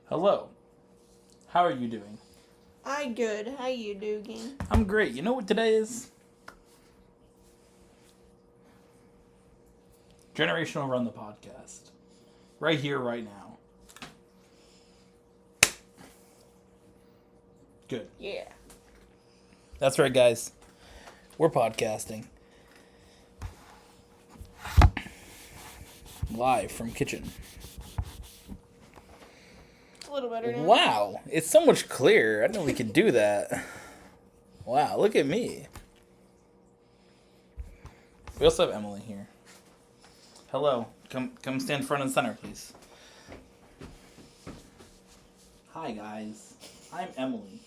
Hello. How are you doing? I good. How you doing? I'm great. You know what today is? Generational Run the Podcast. Right here, right now. Good. Yeah. That's right, guys. We're podcasting. Live from kitchen. It's a little better now. Wow. It's so much clearer. I didn't know we could do that. Wow, look at me. We also have Emily here. Hello. Come stand front and center, please. Hi, guys. I'm Emily,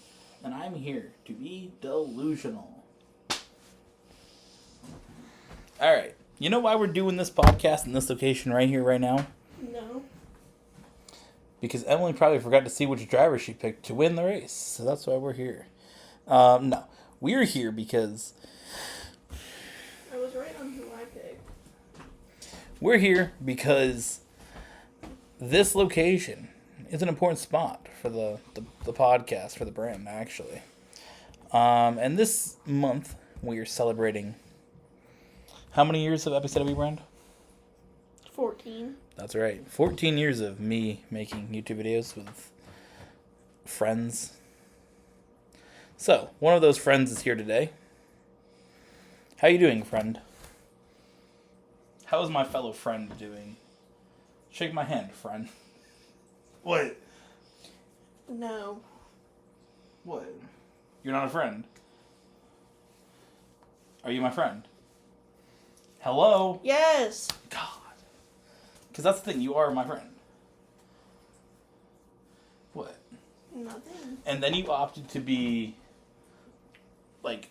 and I'm here to be delusional. All right. You know why we're doing this podcast in this location right here, right now? No. Because Emily probably forgot to see which driver she picked to win the race. So that's why we're here. No. We're here because... I was right on who I picked. We're here because this location is an important spot for the podcast, for the brand, actually. And this month, we are celebrating... How many years of Epiccw brand? 14. That's right. 14 years of me making YouTube videos with friends. So, one of those friends is here today. How you doing, friend? How is my fellow friend doing? Shake my hand, friend. What? No. What? You're not a friend? Are you my friend? Hello? Yes. God. Because that's the thing, you are my friend. What? Nothing. And then you opted to be, like,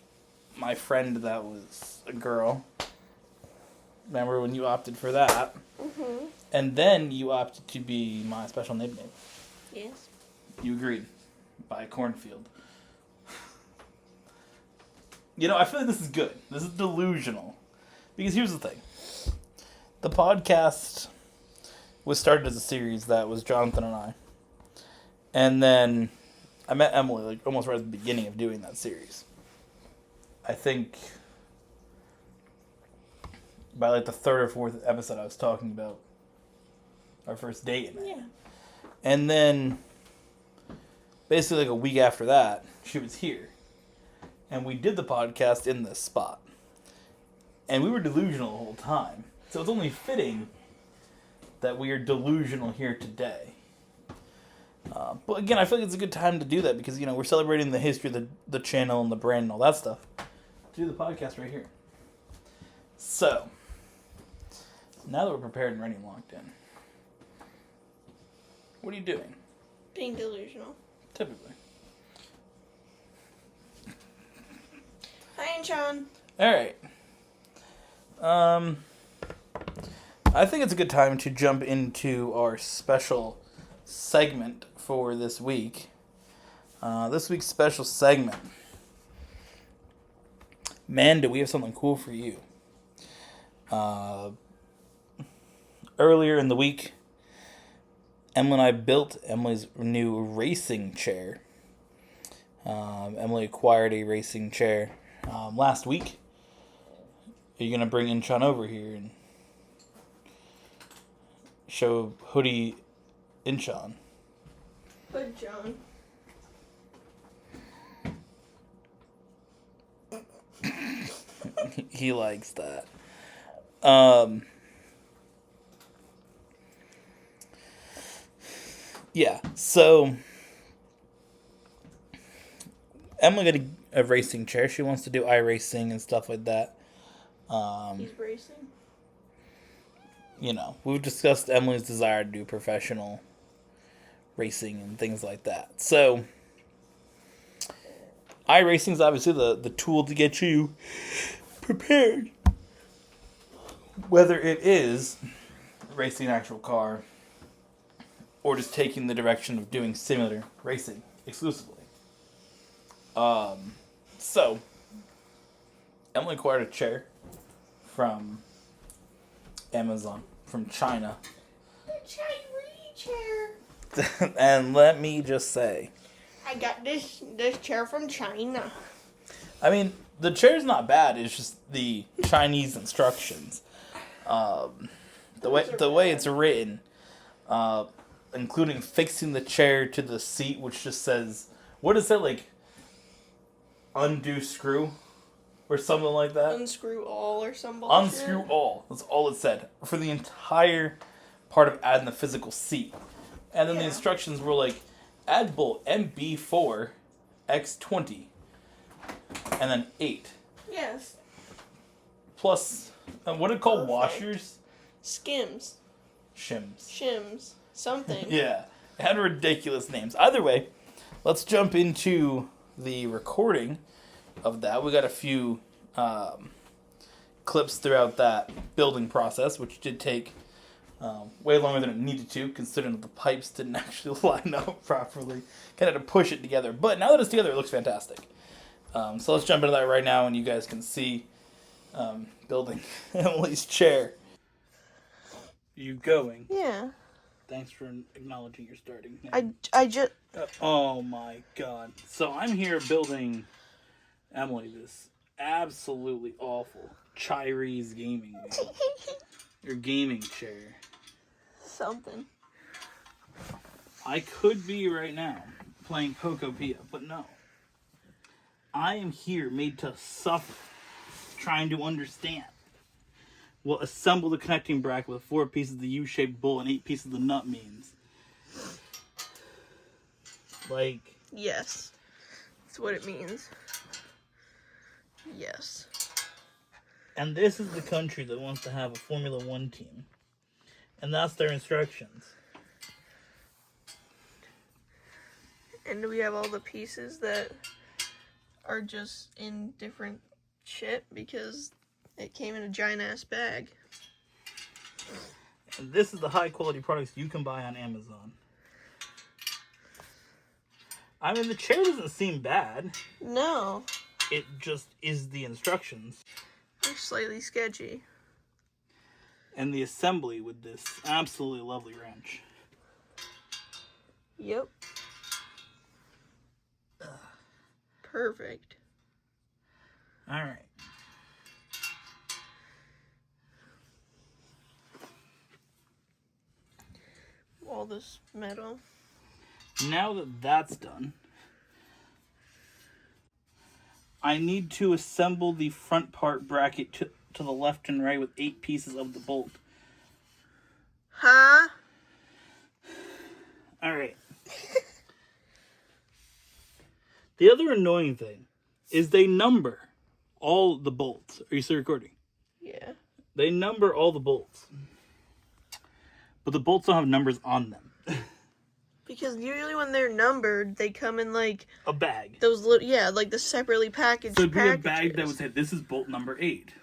my friend that was a girl. Remember when you opted for that? Mm-hmm. And then you opted to be my special nickname. Yes. You agreed. By a cornfield. You know, I feel like this is good. This is delusional. Because here's the thing. The podcast was started as a series that was Jonathan and I. And then I met Emily like almost right at the beginning of doing that series. I think by like the third or fourth episode I was talking about our first date. Yeah. And then basically like a week after that, she was here. And we did the podcast in this spot. And we were delusional the whole time. So it's only fitting that we are delusional here today. But again, I feel like it's a good time to do that because, you know, we're celebrating the history of the channel and the brand and all that stuff. To do the podcast right here. So, now that we're prepared and ready and locked in, what are you doing? Being delusional. Typically. Hi, and Sean. All right. I think it's a good time to jump into our special segment for this week. This week's special segment. Man, do we have something cool for you. Earlier in the week, Emily and I built Emily's new racing chair. Emily acquired a racing chair last week. Are you going to bring Inchon over here and show Hoodie Inchon? Good, John. He likes that. Yeah, so Emily got a racing chair. She wants to do iRacing and stuff like that. He's racing? You know, we've discussed Emily's desire to do professional racing and things like that. So, iRacing is obviously the tool to get you prepared. Whether it is racing an actual car or just taking the direction of doing simulator racing exclusively. So, Emily acquired a chair from Amazon, from China. The Chinese chair. And let me just say, I got this chair from China. I mean, the chair's not bad. It's just the Chinese instructions. The way it's written, including fixing the chair to the seat, which just says, what is it, like, undo screw? Or something like that? Unscrew all or some bullshit. Unscrew all. That's all it said. For the entire part of adding the physical seat. And then the instructions were like, add bolt MB4 X20. And then 8. Yes. Plus, what are it called? Perfect. Washers? Skims. Shims. Something. Yeah. It had ridiculous names. Either way, let's jump into the recording of that. We got a few clips throughout that building process, which did take way longer than it needed to, considering that the pipes didn't actually line up properly. Kind of had to push it together. But now that it's together, it looks fantastic. So let's jump into that right now, and you guys can see building Emily's chair. You going? Yeah. Thanks for acknowledging you're starting. I just... Oh my god. So I'm here building Emily this absolutely awful Chirese gaming wheel. Your gaming chair. Something. I could be right now playing Pocopia, but no. I am here made to suffer, trying to understand. What assemble the connecting bracket with 4 pieces of the U-shaped bolt and 8 pieces of the nut means. Like... Yes. That's what it means. Yes. And this is the country that wants to have a Formula One team. And that's their instructions. And we have all the pieces that are just in different shit because it came in a giant ass bag. And this is the high quality products you can buy on Amazon. I mean, the chair doesn't seem bad. No. It just is the instructions. They're slightly sketchy. And the assembly with this absolutely lovely wrench. Yep. Perfect. Alright. All this metal. Now that that's done, I need to assemble the front part bracket to the left and right with 8 pieces of the bolt. Huh? Alright. The other annoying thing is they number all the bolts. Are you still recording? Yeah. They number all the bolts. But the bolts don't have numbers on them. Because usually when they're numbered, they come in like A bag. those little, yeah, like the separately packaged So it'd be packages. a bag that would say, this is bolt number 8.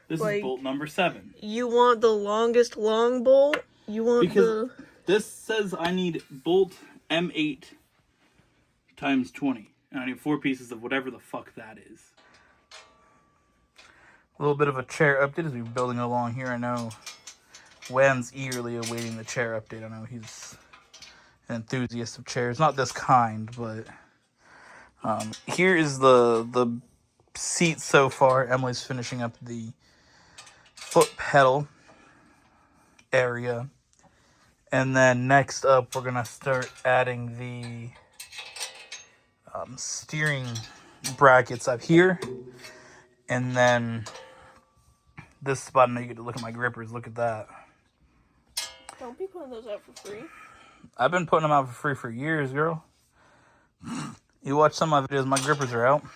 This Like, is bolt number 7. You want the longest long bolt? You want Because this says I need bolt M8 times 20. And I need 4 pieces of whatever the fuck that is. A little bit of a chair update as we're building along here. I know Wen's eagerly awaiting the chair update. I know he's an enthusiast of chairs. Not this kind, but here is the seat so far. Emily's finishing up the foot pedal area. And then next up, we're going to start adding the steering brackets up here. And then this spot, now you get to look at my grippers. Look at that. Don't be putting those out for free. I've been putting them out for free for years, girl. You watch some of my videos, my grippers are out. You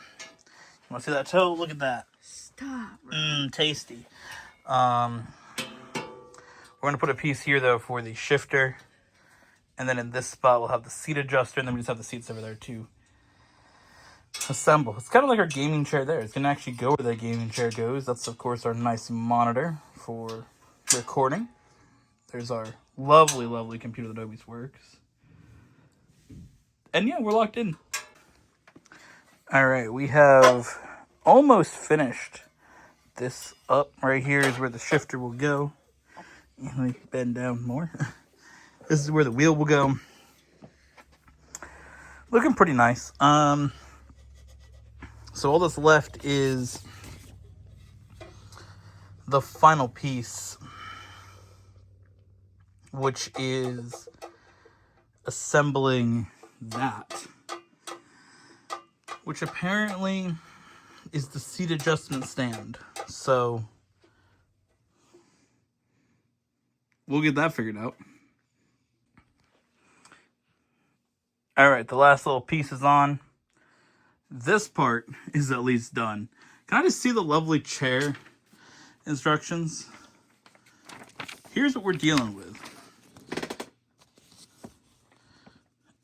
want to see that toe? Look at that. Stop. Tasty. We're going to put a piece here, though, for the shifter. And then in this spot, we'll have the seat adjuster. And then we just have the seats over there, too. Assemble. It's kind of like our gaming chair there. It's going to actually go where that gaming chair goes. That's, of course, our nice monitor for recording. There's our lovely, lovely computer that always works. And yeah, we're locked in. All right, we have almost finished this up. Right here is where the shifter will go. Let me bend down more. This is where the wheel will go. Looking pretty nice. So all that's left is the final piece, which is assembling that, which apparently is the seat adjustment stand. So we'll get that figured out. All right, the last little piece is on. This part is at least done. Can I just see the lovely chair instructions? Here's what we're dealing with.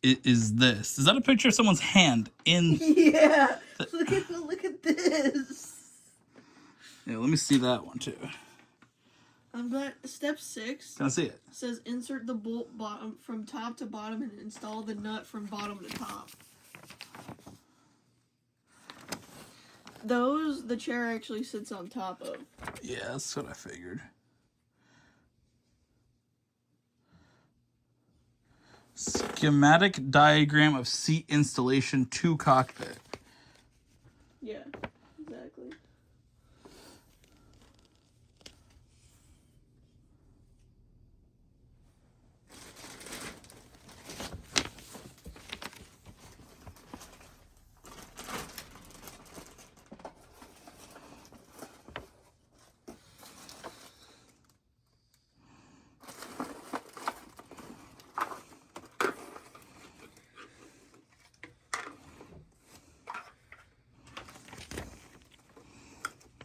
It is this. Is that a picture of someone's hand in? Yeah. Look at this. Yeah, let me see that one too. I'm glad. Step 6. Can I see it? Says insert the bolt bottom from top to bottom and install the nut from bottom to top. Those the chair actually sits on top of. Yeah, that's what I figured. Schematic diagram of seat installation to cockpit. Yeah, exactly.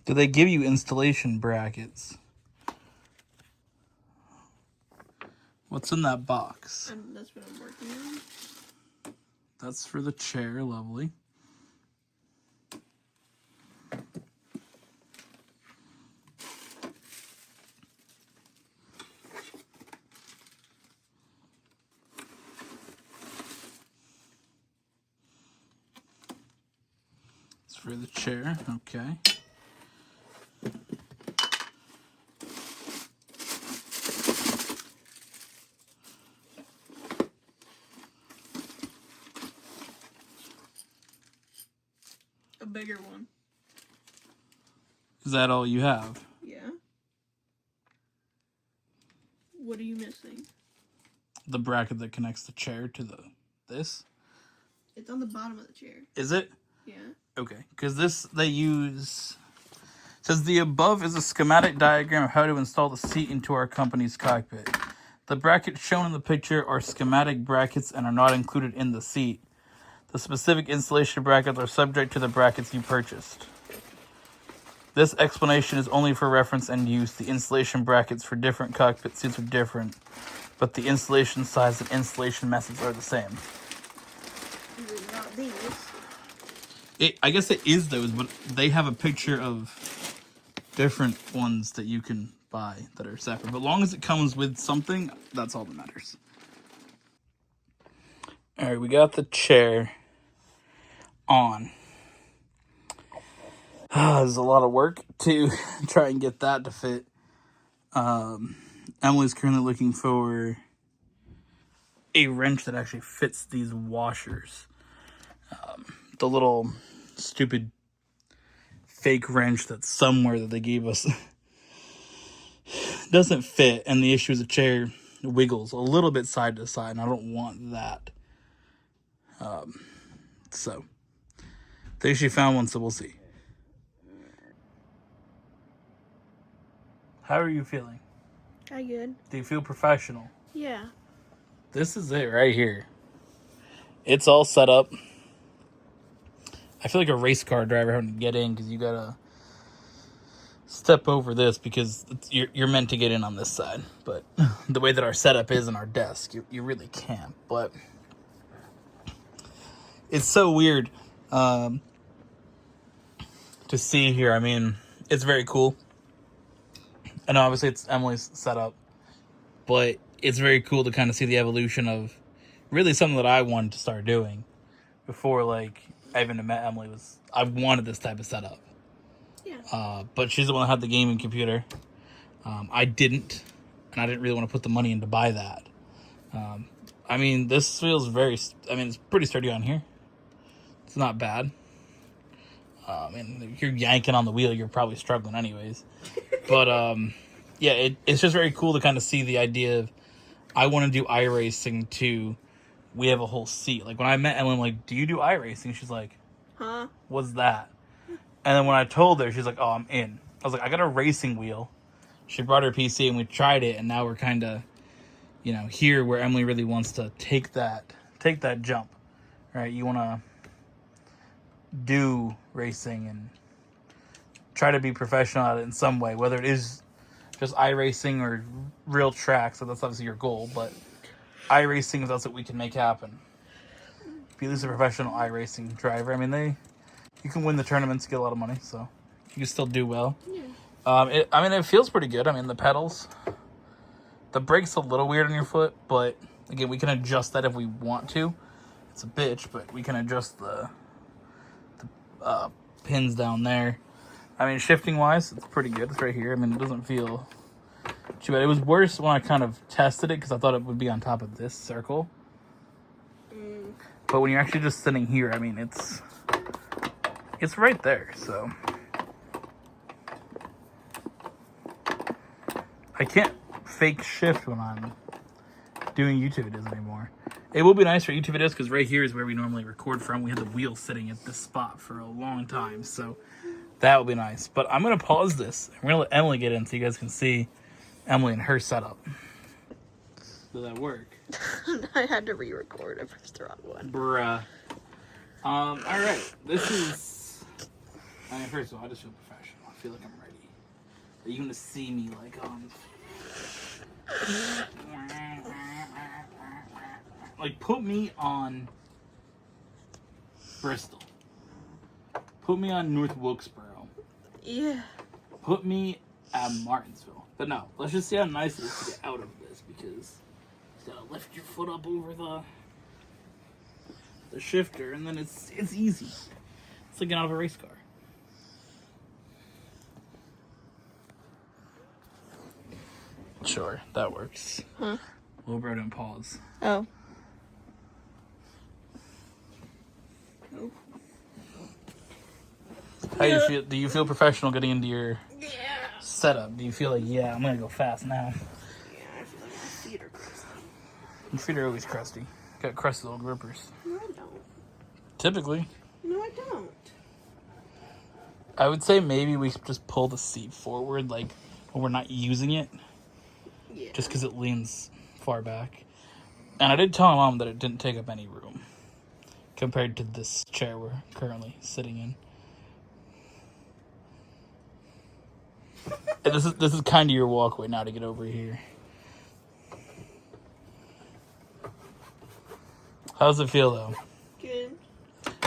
Do they give you installation brackets? What's in that box? And that's what I'm working on. That's for the chair, lovely. It's for the chair, okay. A bigger one. Is that all you have? Yeah. What are you missing? The bracket that connects the chair to this? It's on the bottom of the chair. Is it? Yeah. Okay, because this they use. It says the above is a schematic diagram of how to install the seat into our company's cockpit. The brackets shown in the picture are schematic brackets and are not included in the seat. The specific installation brackets are subject to the brackets you purchased. This explanation is only for reference and use. The installation brackets for different cockpit seats are different, but the installation size and installation methods are the same. Not these. I guess it is those, but they have a picture of different ones that you can buy that are separate. But as long as it comes with something, that's all that matters. All right, we got the chair on. There's a lot of work to try and get that to fit. Emily's currently looking for a wrench that actually fits these washers. The little stupid fake wrench that's somewhere that they gave us doesn't fit, and the issue is the chair wiggles a little bit side to side, and I don't want that. So they actually found one, so we'll see. How are you feeling? Hi, good. Do you feel professional? Yeah. This is it right here. It's all set up. I feel like a race car driver having to get in because you gotta step over this because you're meant to get in on this side. But the way that our setup is in our desk, you really can't. But it's so weird to see here. I mean, it's very cool. And obviously it's Emily's setup. But it's very cool to kind of see the evolution of really something that I wanted to start doing before, like, I even met Emily. I wanted this type of setup. Yeah. But she's the one that had the gaming computer. I didn't, and I didn't really want to put the money in to buy that. I mean, this feels it's pretty sturdy on here. It's not bad. And if you're yanking on the wheel, you're probably struggling anyways. But, yeah, it's just very cool to kind of see the idea of, I want to do iRacing too. We have a whole seat. Like, when I met Ellen, I'm like, do you do iRacing? She's like, Huh? what's that? And then when I told her, she's like, oh, I'm in. I was like, I got a racing wheel. She brought her PC and we tried it, and now we're kind of, here where Emily really wants to take that jump, right? You want to do racing and try to be professional at it in some way, whether it is just iRacing or real track. So that's obviously your goal, but iRacing, that's what we can make happen. Be at least a professional iRacing driver. I mean, you can win the tournaments, get a lot of money, so you can still do well. Yeah. It feels pretty good. I mean, the pedals, the brake's a little weird on your foot, but again, we can adjust that if we want to. It's a bitch, but we can adjust the pins down there. I mean, shifting wise, it's pretty good. It's right here. I mean, it doesn't feel too bad. It was worse when I kind of tested it because I thought it would be on top of this circle. But when you're actually just sitting here, I mean, it's right there. So I can't fake shift when I'm doing YouTube videos anymore. It will be nice for YouTube videos because right here is where we normally record from. We had the wheel sitting at this spot for a long time, so that will be nice. But I'm going to pause this. We're going to let Emily get in so you guys can see Emily and her setup. Does that work? I had to re-record. I pressed the wrong one. Bruh. All right. This is... first of all, I just feel professional. I feel like I'm ready. Are you going to see me, like, like, put me on Bristol. Put me on North Wilkesboro. Yeah. Put me at Martinsville. But no, let's just see how nice it is to get out of this, because you gotta lift your foot up over the shifter, and then it's easy. It's like getting out of a race car. Sure, that works. Huh? Lowe didn't pause. Oh. How do you feel? Do you feel professional getting into your setup? Do you feel like, yeah, I'm gonna go fast now? Yeah, I feel like my feet are crusty. Your feet are always crusty. Got crusty little grippers. No, I don't. Typically. No, I don't. I would say maybe we should just pull the seat forward, like when we're not using it. Yeah. Just because it leans far back. And I did tell my mom that it didn't take up any room compared to this chair we're currently sitting in. And this is kind of your walkway now to get over here. How does it feel, though? Good.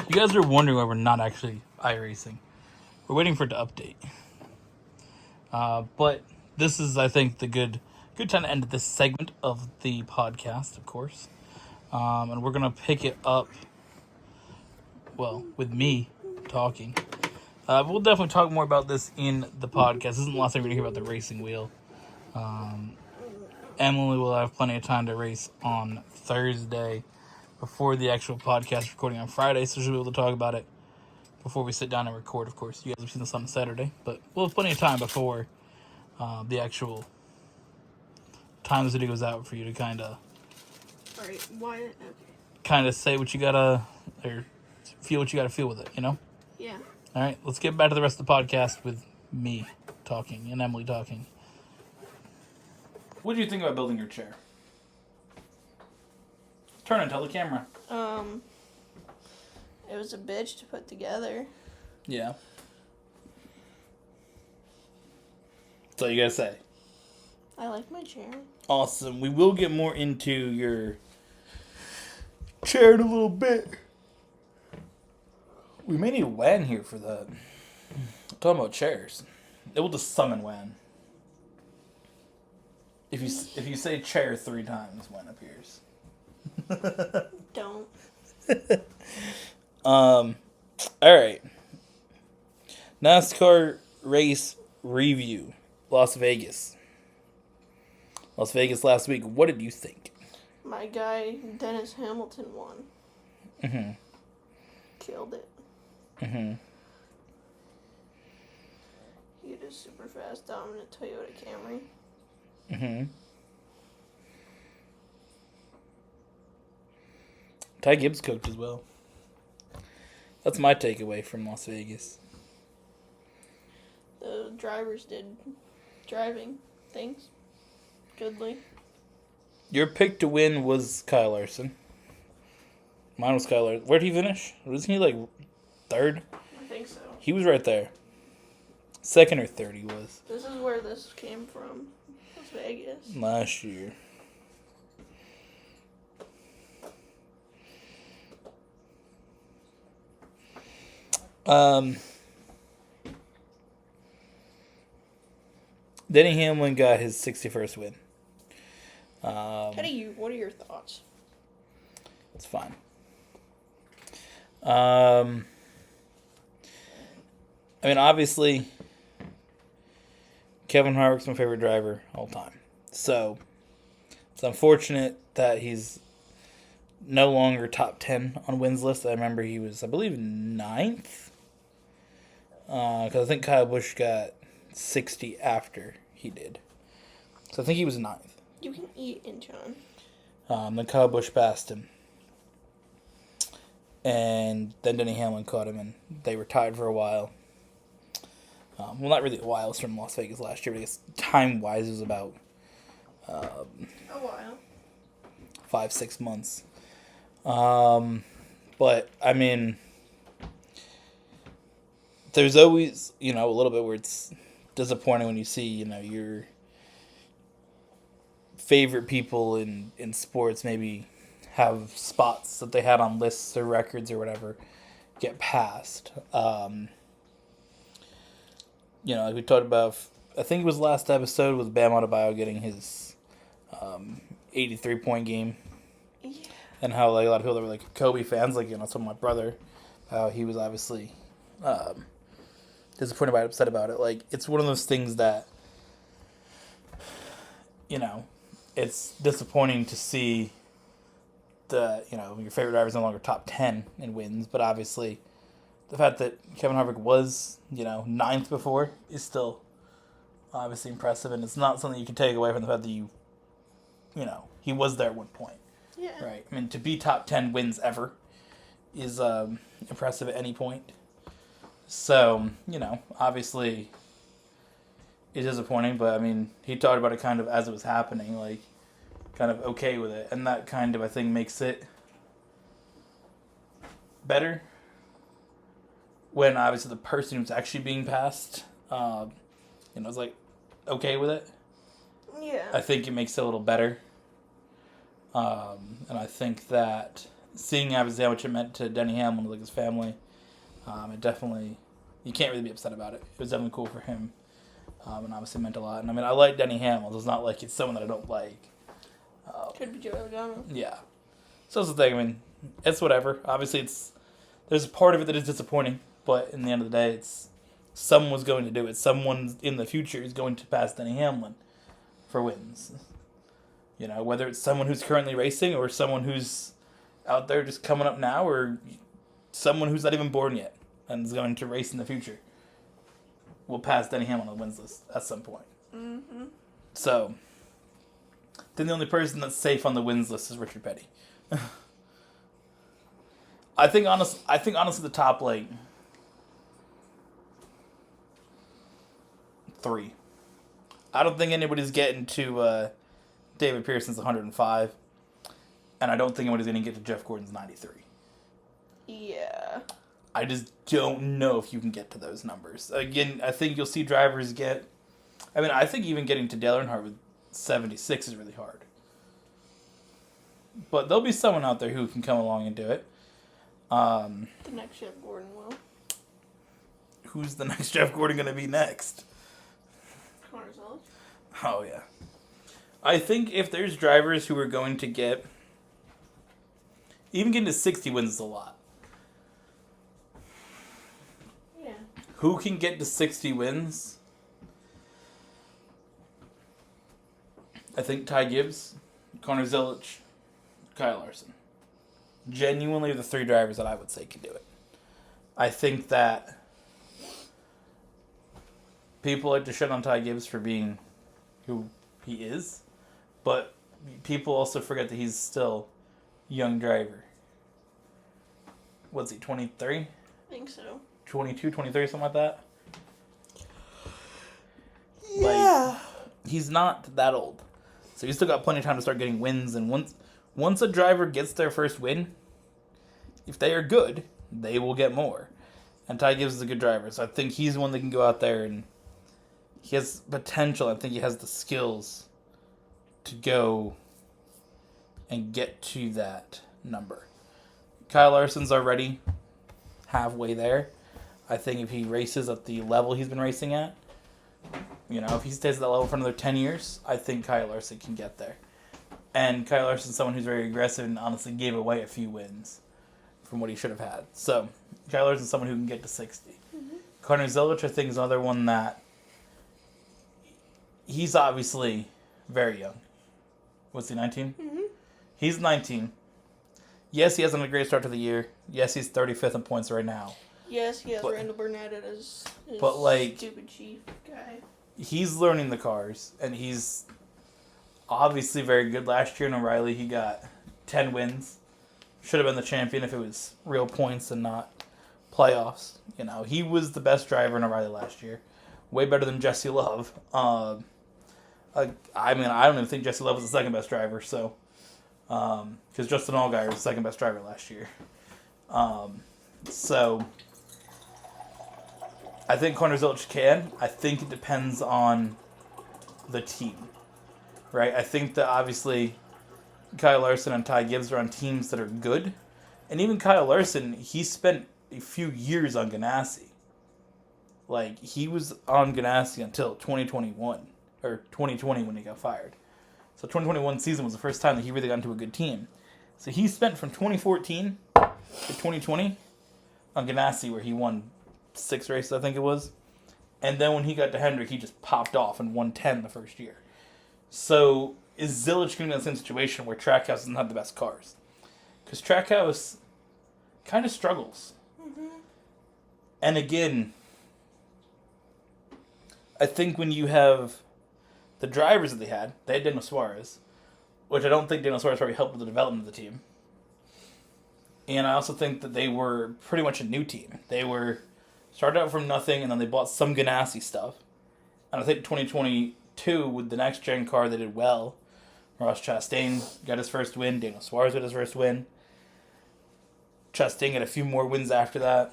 You guys are wondering why we're not actually iRacing. We're waiting for it to update. But this is, I think, the good time to end this segment of the podcast, of course. And we're going to pick it up, well, with me talking. We'll definitely talk more about this in the podcast. This isn't the last time we're going to hear about the racing wheel. Emily will have plenty of time to race on Thursday before the actual podcast recording on Friday, so she'll be able to talk about it before we sit down and record, of course. You guys have seen this on Saturday, but we'll have plenty of time before the actual time this video goes out for you to kind of Alright, why? Okay. kind of say what you gotta, or feel what you gotta feel with it, you know? Yeah. All right, let's get back to the rest of the podcast with me talking and Emily talking. What do you think about building your chair? Turn and tell the camera. It was a bitch to put together. Yeah. That's all you gotta say. I like my chair. Awesome. We will get more into your chair in a little bit. We may need Wan here for that. I'm talking about chairs. It will just summon Wan. If you say chair 3 times, Wan appears. Don't. Alright. NASCAR race review. Las Vegas. Las Vegas last week. What did you think? My guy, Dennis Hamilton, won. Mm-hmm. Killed it. Mm-hmm. He had a super fast, dominant Toyota Camry. Mm-hmm. Ty Gibbs cooked as well. That's my takeaway from Las Vegas. The drivers did driving things goodly. Your pick to win was Kyle Larson. Mine was Kyle Larson. Where'd he finish? Wasn't he like third? I think so. He was right there. Second or third he was. This is where this came from. Las Vegas. Last year. Denny Hamlin got his 61st win. What are your thoughts? It's fine. I mean, obviously, Kevin Harvick's my favorite driver all time. So, it's unfortunate that he's no longer top 10 on wins list. I remember he was, I believe, 9th. Because I think Kyle Busch got 60 after he did. So I think he was 9th. You can eat in John. Then Kyle Busch passed him. And then Denny Hamlin caught him, and they were tied for a while. Well, not really a while. It was from Las Vegas last year, but I guess time-wise it was about A while. 5-6 months. But, I mean, there's always, a little bit where it's disappointing when you see, your favorite people in sports maybe have spots that they had on lists or records or whatever get passed. Like we talked about, I think it was last episode with Bam Adebayo getting his 83-point game. Yeah. And how like a lot of people that were like Kobe fans, like, some of my brother, how he was obviously disappointed by it, upset about it. Like, it's one of those things that, it's disappointing to see that, your favorite driver is no longer top 10 in wins, but obviously the fact that Kevin Harvick was, 9th before is still obviously impressive, and it's not something you can take away from the fact that he was there at one point. Yeah. Right. I mean, to be top 10 wins ever is impressive at any point. So, obviously it's disappointing, but I mean, he talked about it kind of as it was happening, like, kind of okay with it. And that kind of, I think, makes it better when obviously the person who's actually being passed, is like okay with it. Yeah. I think it makes it a little better. And I think that seeing obviously how much it meant to Denny Hamlin, like his family, it definitely, you can't really be upset about it. It was definitely cool for him. And obviously meant a lot. And I mean, I like Denny Hamlin. It's not like it's someone that I don't like. Could be Joe Logano. Yeah. So that's the thing. I mean, it's whatever. Obviously, there's a part of it that is disappointing, but in the end of the day, it's someone's going to do it. Someone in the future is going to pass Denny Hamlin for wins. Whether it's someone who's currently racing or someone who's out there just coming up now or someone who's not even born yet and is going to race in the future will pass Denny Hamlin on the wins list at some point. Mm-hmm. So, then the only person that's safe on the wins list is Richard Petty. I think honestly the top, 3. I don't think anybody's getting to David Pearson's 105, and I don't think anybody's going to get to Jeff Gordon's 93. Yeah. I just don't know if you can get to those numbers. Again, I think you'll see drivers get... I mean, I think even getting to Dale Earnhardt with 76 is really hard. But there'll be someone out there who can come along and do it. The next Jeff Gordon will. Who's the next Jeff Gordon going to be next? Connor Zellers. Oh, yeah. I think if there's drivers who are going to get... Even getting to 60 wins is a lot. Yeah. Who can get to 60 wins? I think Ty Gibbs, Connor Zellers, Kyle Larson. Genuinely the 3 drivers that I would say can do it. I think that people like to shit on Ty Gibbs for being who he is, but people also forget that he's still a young driver. What's he, 23? I think so. 22, 23, something like that? Yeah. He's not that old. So he's still got plenty of time to start getting wins, and once a driver gets their first win, if they are good, they will get more. And Ty Gibbs is a good driver, so I think he's one that can go out there and he has potential. I think he has the skills to go and get to that number. Kyle Larson's already halfway there. I think if he races at the level he's been racing at, if he stays at that level for another 10 years, I think Kyle Larson can get there. And Kyle Larson's someone who's very aggressive and honestly gave away a few wins from what he should have had. So, Kyle Larson's someone who can get to 60. Mm-hmm. Connor Zelich, I think, is another one that he's obviously very young. What's he, 19? Mm-hmm. He's 19. Yes, he hasn't had a great start to the year. Yes, he's 35th in points right now. Yes, he has Randall Burnett as his stupid chief guy. He's learning the cars, and he's obviously very good. Last year in O'Reilly, he got 10 wins. Should have been the champion if it was real points and not playoffs. He was the best driver in O'Reilly last year. Way better than Jesse Love. I don't even think Jesse Love was the second best driver, so because Justin Allgaier was the second best driver last year. So I think Connor Zelich can. I think it depends on the team, right? I think that obviously Kyle Larson and Ty Gibbs are on teams that are good. And even Kyle Larson, he spent a few years on Ganassi. He was on Ganassi until 2021, or 2020 when he got fired. So 2021 season was the first time that he really got into a good team. So he spent from 2014 to 2020 on Ganassi, where he won 6 races, I think it was. And then when he got to Hendrick, he just popped off and won 10 the first year. So is Zelich going to be in the same situation where Trackhouse doesn't have the best cars? Because Trackhouse kind of struggles. Mm-hmm. And again, I think when you have the drivers that they had Daniel Suarez, which I don't think Daniel Suarez probably helped with the development of the team. And I also think that they were pretty much a new team. They were started out from nothing, and then they bought some Ganassi stuff. And I think 2022, with the next-gen car, they did well. Ross Chastain got his first win. Daniel Suarez got his first win. Chastain got a few more wins after that.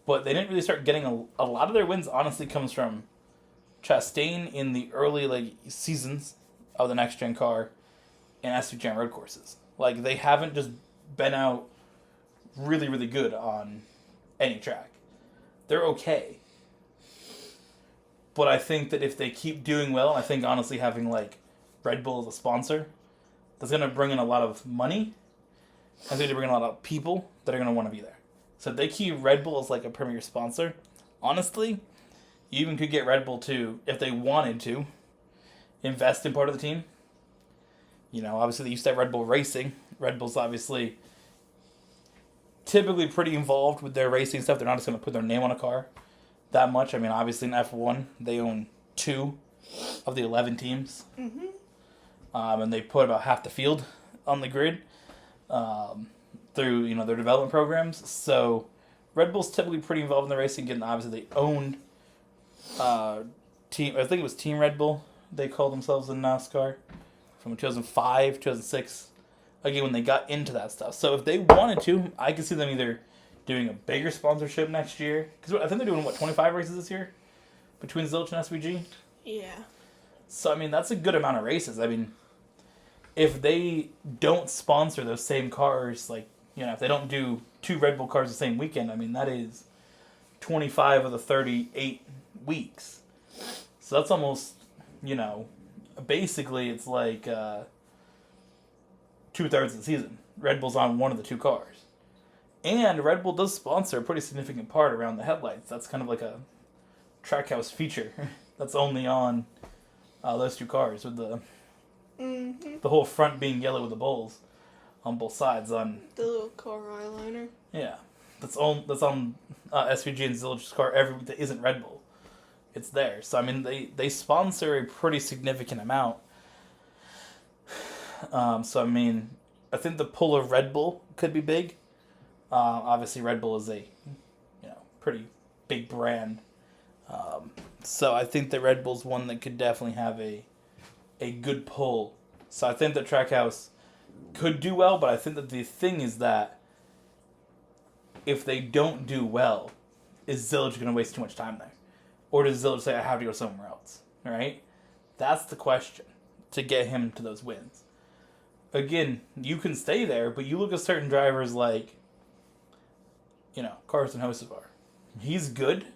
But they didn't really start getting a lot of their wins, honestly, comes from Chastain in the early seasons of the next-gen car and SVG road courses. They haven't just been out really, really good on any track. They're okay. But I think that if they keep doing well, I think honestly having Red Bull as a sponsor, that's going to bring in a lot of money. And it's going to bring in a lot of people that are going to want to be there. So if they keep Red Bull as a premier sponsor, honestly, you even could get Red Bull to, if they wanted to, invest in part of the team. Obviously they used to have Red Bull Racing. Red Bull's obviously typically pretty involved with their racing stuff. They're not just going to put their name on a car that much. Obviously in F1, they own 2 of the 11 teams. Mm-hmm. And they put about half the field on the grid through their development programs. So Red Bull's typically pretty involved in the racing. And obviously they owned team. I think it was Team Red Bull. They called themselves in NASCAR from 2005, 2006. Again, when they got into that stuff. So if they wanted to, I could see them either doing a bigger sponsorship next year. Because I think they're doing, 25 races this year? Between Zilch and SVG? Yeah. So, that's a good amount of races. If they don't sponsor those same cars, if they don't do 2 Red Bull cars the same weekend, that is 25 of the 38 weeks. So that's almost, basically it's 2/3 of the season. Red Bull's on one of the 2 cars. And Red Bull does sponsor a pretty significant part around the headlights. That's kind of like a Trackhouse feature that's only on those 2 cars with the Mm-hmm. The whole front being yellow with the bulls on both sides. On the little car eyeliner. Yeah, that's on SVG and Zillage's car. That isn't Red Bull. It's there. So I mean, they sponsor a pretty significant amount. So I mean, I think the pull of Red Bull could be big. Obviously, Red Bull is a pretty big brand. So I think that Red Bull's one that could definitely have a good pull. So I think that Trackhouse could do well, but I think that the thing is that if they don't do well, is Zillage going to waste too much time there? Or does Zillage say, I have to go somewhere else? Right? That's the question to get him to those wins. Again, you can stay there, but you look at certain drivers like, Carson Hocevar. He's good,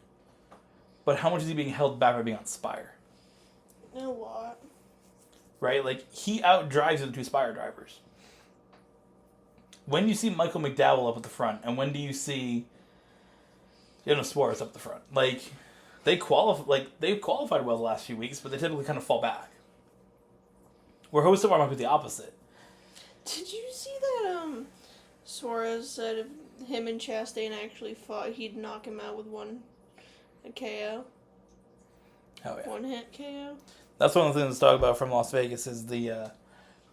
but how much is he being held back by being on Spire? A lot. Right? Like, he outdrives the two Spire drivers. When do you see Michael McDowell up at the front? And when do you see Suarez up the front? Like, they've qualified well the last few weeks, but they typically kind of fall back. Where Hocevar might be the opposite. Did you see that Suarez said if him and Chastain actually fought, he'd knock him out with a KO? Oh, yeah. One hit KO? That's one of the things to talk about from Las Vegas is the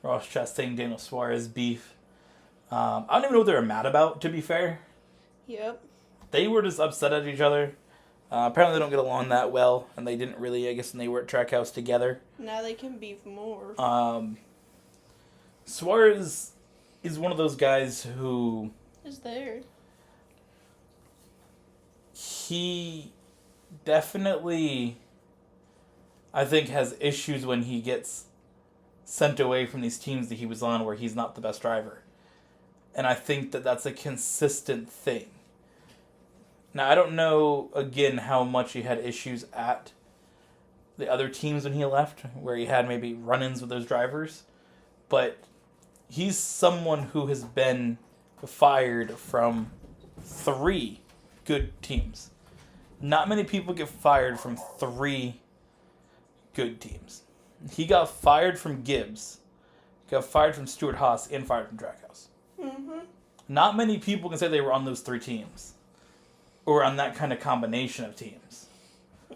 Ross Chastain, Daniel Suarez beef. I don't even know what they were mad about, to be fair. Yep. They were just upset at each other. Apparently they don't get along that well, and they didn't really, I guess, when they were at Trackhouse together. Now they can beef more. Suarez is one of those guys who... Is there. He definitely, I think, has issues when he gets sent away from these teams that he was on where he's not the best driver. And I think that that's a consistent thing. Now, I don't know, again, how much he had issues at the other teams when he left, where he had maybe run-ins with those drivers. But he's someone who has been fired from 3 good teams. Not many people get fired from 3 good teams. He got fired from Gibbs, got fired from Stewart Haas, and fired from Trackhouse. Mm-hmm. Not many people can say they were on those 3 teams. Or on that kind of combination of teams.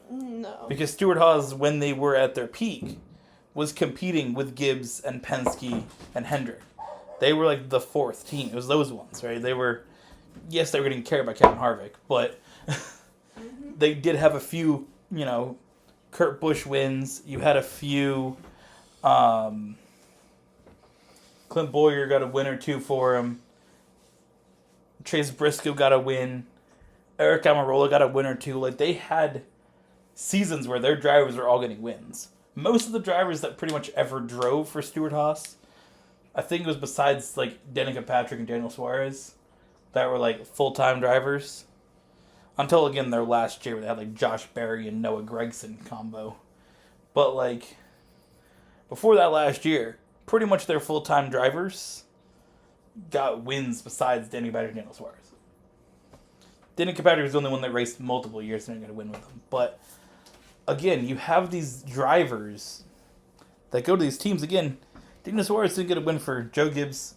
No. Because Stewart Haas, when they were at their peak, was competing with Gibbs and Penske and Hendrick. They were like the 4th team. It was those ones, right? They were, yes, they were getting carried by Kevin Harvick, but they did have a few, Kurt Busch wins. You had a few, Clint Bowyer got a win or 2 for him. Chase Briscoe got a win. Eric Almirola got a win or 2. Like, they had seasons where their drivers were all getting wins. Most of the drivers that pretty much ever drove for Stewart Haas, I think it was besides, like, Danica Patrick and Daniel Suarez, that were, like, full-time drivers. Until, again, their last year where they had, like, Josh Berry and Noah Gragson combo. But, like, before that last year, pretty much their full-time drivers got wins besides Danica Patrick and Daniel Suarez. Danica Patrick was the only one that raced multiple years and didn't get a win with them. But, again, you have these drivers that go to these teams. Again, Daniel Suarez didn't get a win for Joe Gibbs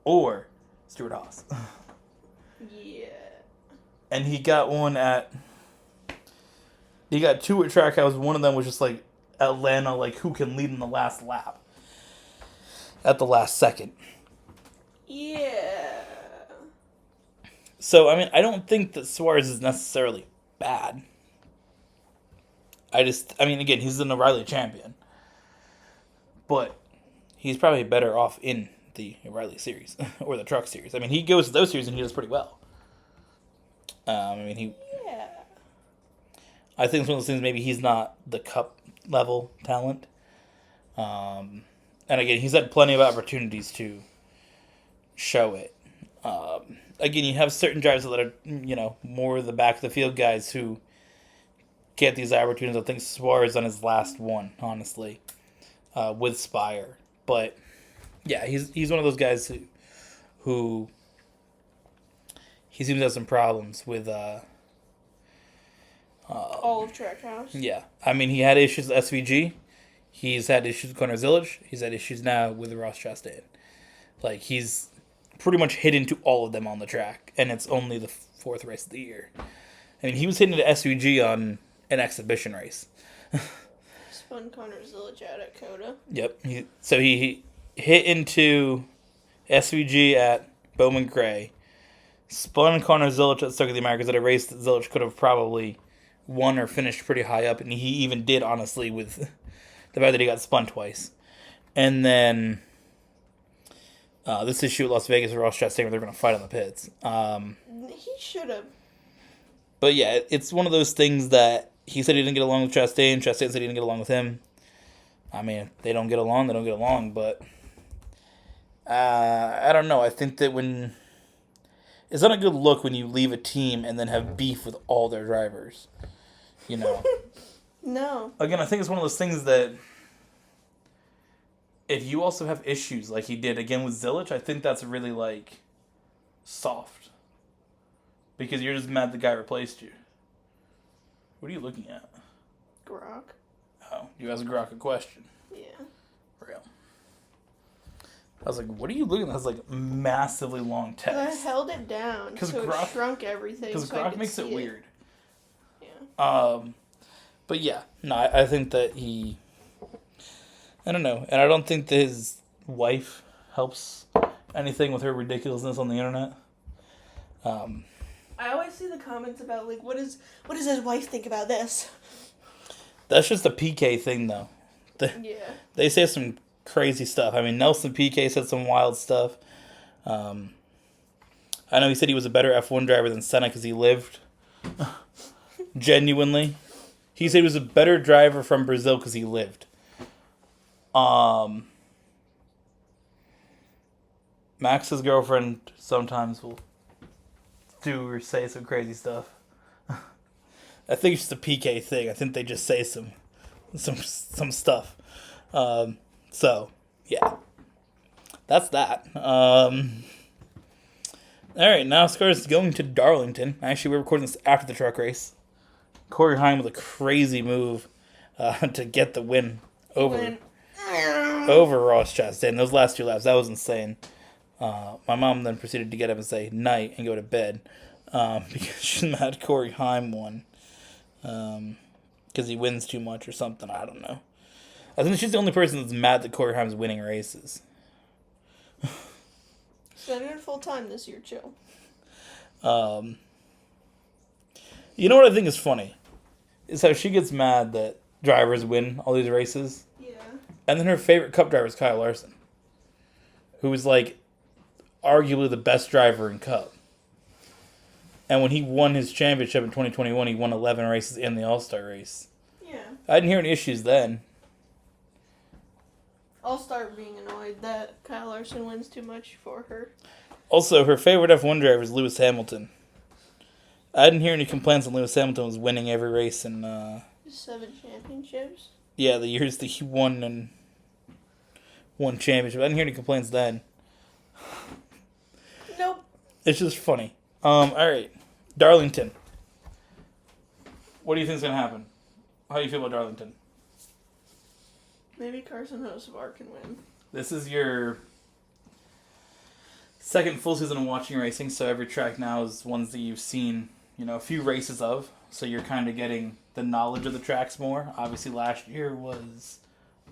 or Stewart Haas. Yeah. And he got one he got 2 at Trackhouse. One of them was just like Atlanta, like who can lead in the last lap at the last second. Yeah. So, I mean, I don't think that Suarez is necessarily bad. Again, he's an O'Reilly champion. But he's probably better off in the O'Reilly series or the truck series. I mean, he goes to those series and he does pretty well. Yeah. I think it's one of those things, maybe he's not the cup level talent. And again, he's had plenty of opportunities to show it. Again, you have certain drivers that are, more the back of the field guys who get these opportunities. I think Suarez on his last one, honestly, with Spire. But, yeah, he's one of those guys who he seems to have some problems with. All of Trackhouse. Yeah. I mean, he had issues with SVG. He's had issues with Connor Zilic. He's had issues now with Ross Chastain. Like, he's pretty much hit into all of them on the track, and it's only the fourth race of the year. I mean, he was hitting into SVG on an exhibition race. Spun Connor Zilic out at Coda. Yep. He hit into SVG at Bowman Gray, spun Connor Zilic at Circuit of the Americas at a race that Zilic could have probably won or finished pretty high up, and he even did, honestly, with the fact that he got spun twice. And then this issue at Las Vegas with Ross Chastain where they're going to fight on the pits. He should have. But yeah, it's one of those things that he said he didn't get along with Chastain. Chastain said he didn't get along with him. I mean, they don't get along, but I don't know. I think that it's not a good look when you leave a team and then have beef with all their drivers. You know? No. Again, I think it's one of those things that if you also have issues like he did again with Zilic, I think that's really, like, soft. Because you're just mad the guy replaced you. What are you looking at? Grok. Oh, you asked Grok a question. Yeah. Real. I was like, what are you looking at? That's like massively long text. I held it down so Grok, it shrunk everything. Because Grok makes it weird. Yeah. But yeah, no, I think that I don't know. And I don't think that his wife helps anything with her ridiculousness on the internet. I always see the comments about, like, what does his wife think about this? That's just a PK thing, though. They say some crazy stuff. I mean, Nelson PK said some wild stuff. I know he said he was a better F1 driver than Senna because he lived. Genuinely. He said he was a better driver from Brazil because he lived. Max's girlfriend sometimes will do or say some crazy stuff. I think it's just a PK thing. I think they just say some stuff. So, yeah. That's that. All right, NASCAR is going to Darlington. Actually, we're recording this after the truck race. Corey Heim with a crazy move to get the win over Ross Chastain. Those last two laps, that was insane. My mom then proceeded to get up and say night and go to bed because she's mad Corey Heim won because he wins too much or something. I don't know. I think she's the only person that's mad that Corey Heim's winning races. Spending her full time this year, chill. You know what I think is funny? Is how she gets mad that drivers win all these races. Yeah. And then her favorite Cup driver is Kyle Larson, who is, like, arguably the best driver in Cup. And when he won his championship in 2021, he won 11 races in the All-Star race. Yeah. I didn't hear any issues then. I'll start being annoyed that Kyle Larson wins too much for her. Also, her favorite F1 driver is Lewis Hamilton. I didn't hear any complaints when Lewis Hamilton was winning every race in 7 championships? Yeah, the years that he won championship. I didn't hear any complaints then. Nope. It's just funny. Alright. Darlington. What do you think is going to happen? How do you feel about Darlington? Maybe Carson Hocevar can win. This is your second full season of watching racing, so every track now is ones that you've seen, a few races of, so you're kind of getting the knowledge of the tracks more. Obviously, last year was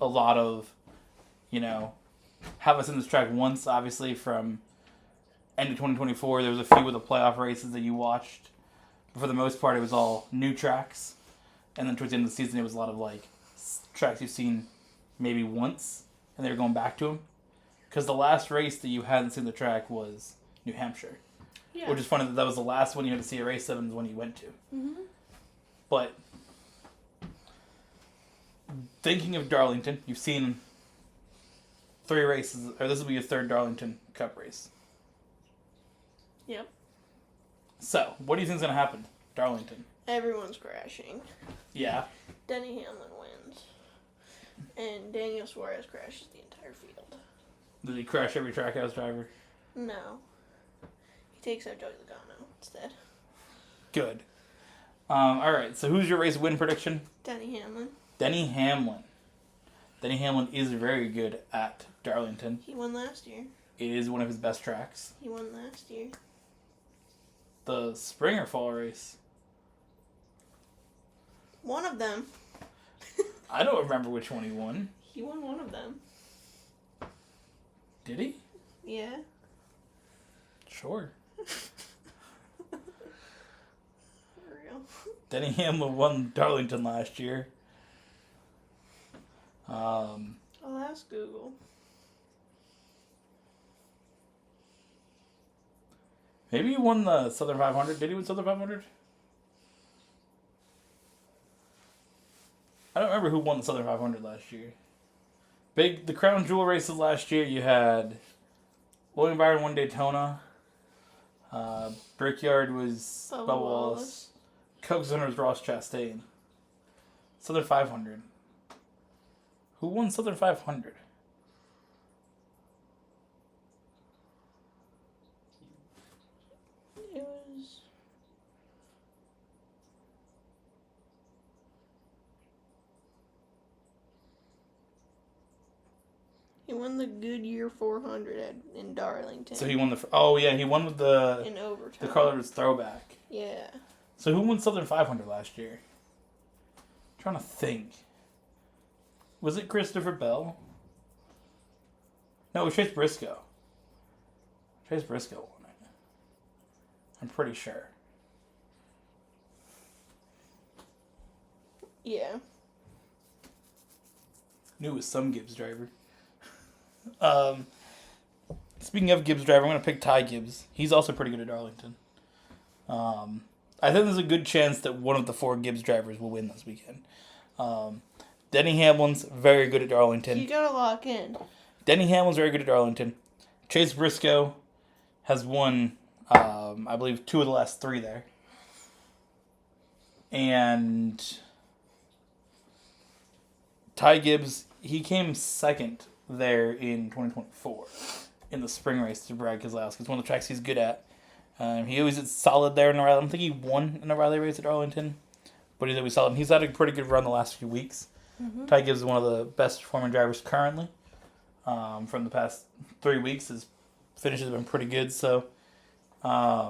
a lot of, have us in this track once, obviously, from end of 2024. There was a few of the playoff races that you watched. But for the most part, it was all new tracks. And then towards the end of the season, it was a lot of, tracks you've seen maybe once, and they were going back to them. Because the last race that you hadn't seen the track was New Hampshire. Yeah. Which is funny that was the last one you had to see a race of and the one you went to. Mm-hmm. But thinking of Darlington, you've seen 3 races, or this will be your 3rd Darlington Cup race. Yep. So, what do you think is going to happen, Darlington? Everyone's crashing. Yeah. Denny Hamlin wins. And Daniel Suarez crashes the entire field. Did he crash every Trackhouse driver? No. He takes out Joey Logano instead. Good. Alright, so who's your race win prediction? Denny Hamlin. Denny Hamlin. Denny Hamlin is very good at Darlington. He won last year. It is one of his best tracks. He won last year. The spring or fall race? One of them. I don't remember which one he won. He won one of them. Did he? Yeah. Sure. For real. Denny Hamlin won Darlington last year. I'll ask Google. Maybe he won the Southern 500. Did he win Southern 500? I don't remember who won the Southern 500 last year. The Crown Jewel races last year, you had William Byron won Daytona. Brickyard was Bubba Wallace. Coke Center was Ross Chastain. Southern 500. Who won Southern 500? It was... He won the Goodyear 400 in Darlington. So he won he won with in overtime. the Carl Edwards throwback. Yeah. So who won Southern 500 last year? I'm trying to think. Was it Christopher Bell? No, it was Chase Briscoe. Chase Briscoe won it. I'm pretty sure. Yeah. Knew it was some Gibbs driver. Speaking of Gibbs driver, I'm going to pick Ty Gibbs. He's also pretty good at Darlington. I think there's a good chance that one of the 4 Gibbs drivers will win this weekend. Denny Hamlin's very good at Darlington. You gotta lock in. Denny Hamlin's very good at Darlington. Chase Briscoe has won, I believe, 2 of the last 3 there. And Ty Gibbs, he came second there in 2024 in the spring race to Brad Keselowski. It's one of the tracks he's good at. He always is solid there in the Riley. I don't think he won in the Riley race at Darlington, but he's always solid. And he's had a pretty good run the last few weeks. Mm-hmm. Ty Gibbs is one of the best performing drivers currently. From the past 3 weeks, his finishes have been pretty good. So I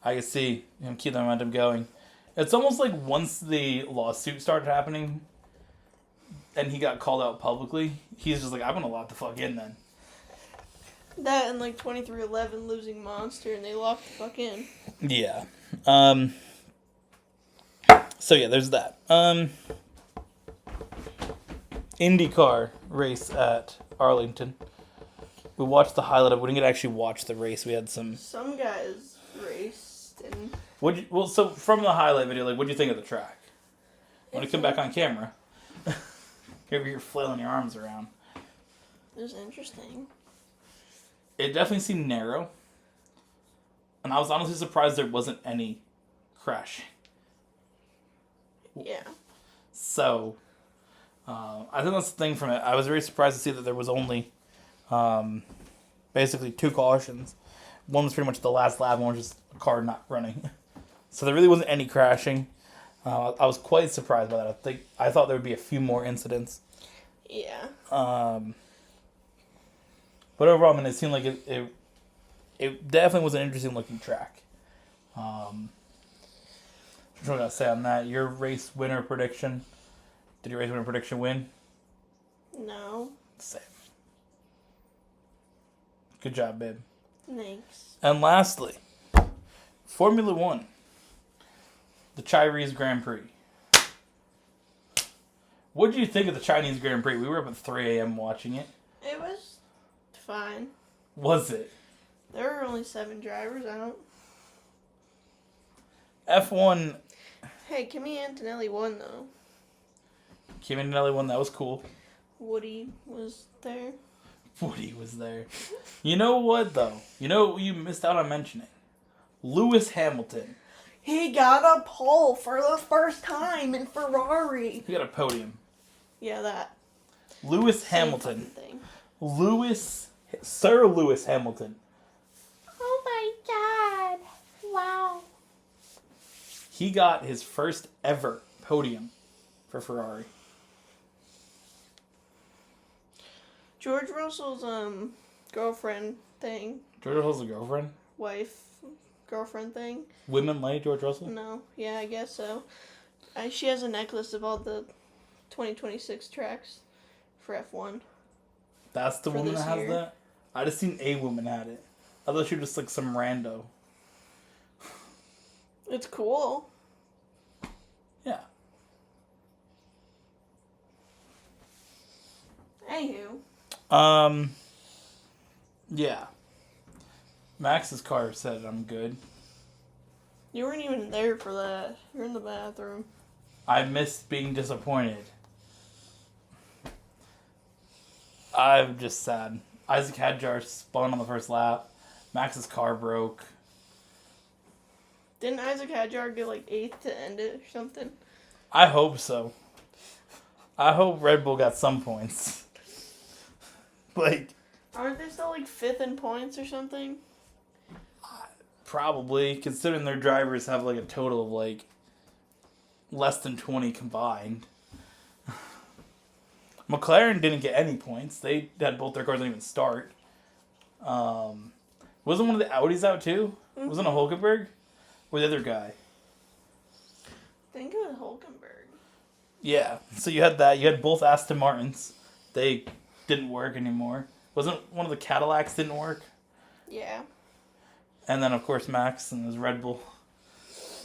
can see him keep the momentum going. It's almost like once the lawsuit started happening and he got called out publicly, he's just like, I'm going to lock the fuck in then. That and like 23-11 losing Monster, and they locked the fuck in. Yeah. So yeah, there's that. IndyCar race at Arlington. We watched the highlight of it. We didn't get to actually watch the race. We had some guys raced and... So from the highlight video, what'd you think of the track? Want to come back on camera? You're flailing your arms around. It was interesting. It definitely seemed narrow. And I was honestly surprised there wasn't any crashing. Yeah. So, I think that's the thing from it. I was very surprised to see that there was only basically 2 cautions. One was pretty much the last lap, one was just a car not running. So there really wasn't any crashing. I was quite surprised by that. I thought there would be a few more incidents. Yeah. But overall, I mean, it seemed like it definitely was an interesting looking track. What do I say on that? Your race winner prediction? Did your race winner prediction win? No. Same. Good job, babe. Thanks. And lastly, Formula One. The Chinese Grand Prix. What did you think of the Chinese Grand Prix? We were up at 3 a.m. watching it. It was fine. Was it? There were only 7 drivers. F1. Hey, Kimi Antonelli won, though. Kimi Antonelli won. That was cool. Woody was there. Woody was there. You know what, though? You know what you missed out on mentioning? Lewis Hamilton. He got a pole for the first time in Ferrari. He got a podium. Yeah, that. Lewis Hamilton. Sir Lewis Hamilton. Oh my god. Wow. He got his first ever podium for Ferrari. George Russell's girlfriend thing. George Russell's a girlfriend? Girlfriend thing. Women like George Russell? No. Yeah, I guess so. She has a necklace of all the 2026 tracks for F1. That's the woman that has that? I just seen a woman had it. I thought she was just like some rando. It's cool. Yeah. Anywho. Yeah. Max's car said I'm good. You weren't even there for that. You're in the bathroom. I missed being disappointed. I'm just sad. Isaac Hadjar spun on the first lap. Max's car broke. Didn't Isaac Hadjar get like 8th to end it or something? I hope so. I hope Red Bull got some points. Like, aren't they still like 5th in points or something? probably, considering their drivers have like a total of like less than 20 combined. McLaren didn't get any points. They had both their cars didn't even start. Wasn't one of the Audis out too? Mm-hmm. Wasn't a Hulkenberg? Or the other guy? I think it was Hulkenberg. Yeah. So you had that. You had both Aston Martins. They didn't work anymore. Wasn't one of the Cadillacs didn't work? Yeah. And then, of course, Max and his Red Bull.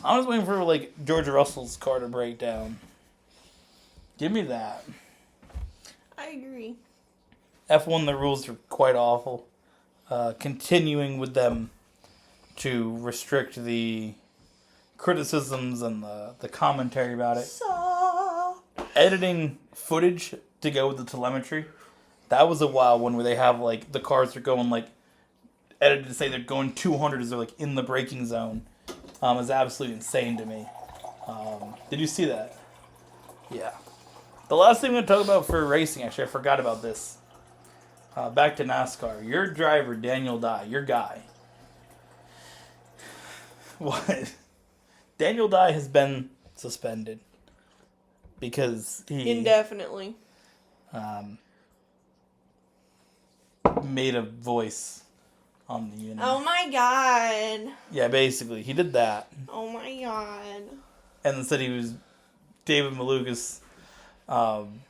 I was waiting for, like, George Russell's car to break down. Give me that. I agree. F1, the rules are quite awful. Continuing with them to restrict the criticisms and the commentary about it. Editing footage to go with the telemetry. That was a wild one where they have, like, the cars are going, like, edited to say they're going 200 as they're, like, in the braking zone. Is absolutely insane to me. Did you see that? Yeah. The last thing I'm going to talk about for racing, actually, I forgot about this. Back to NASCAR. Your driver, Daniel Dye, your guy. What? Daniel Dye has been suspended. Because he... indefinitely. Made a voice on the unit. Oh my god. Yeah, basically. He did that. Oh my god. And then said he was David Malukas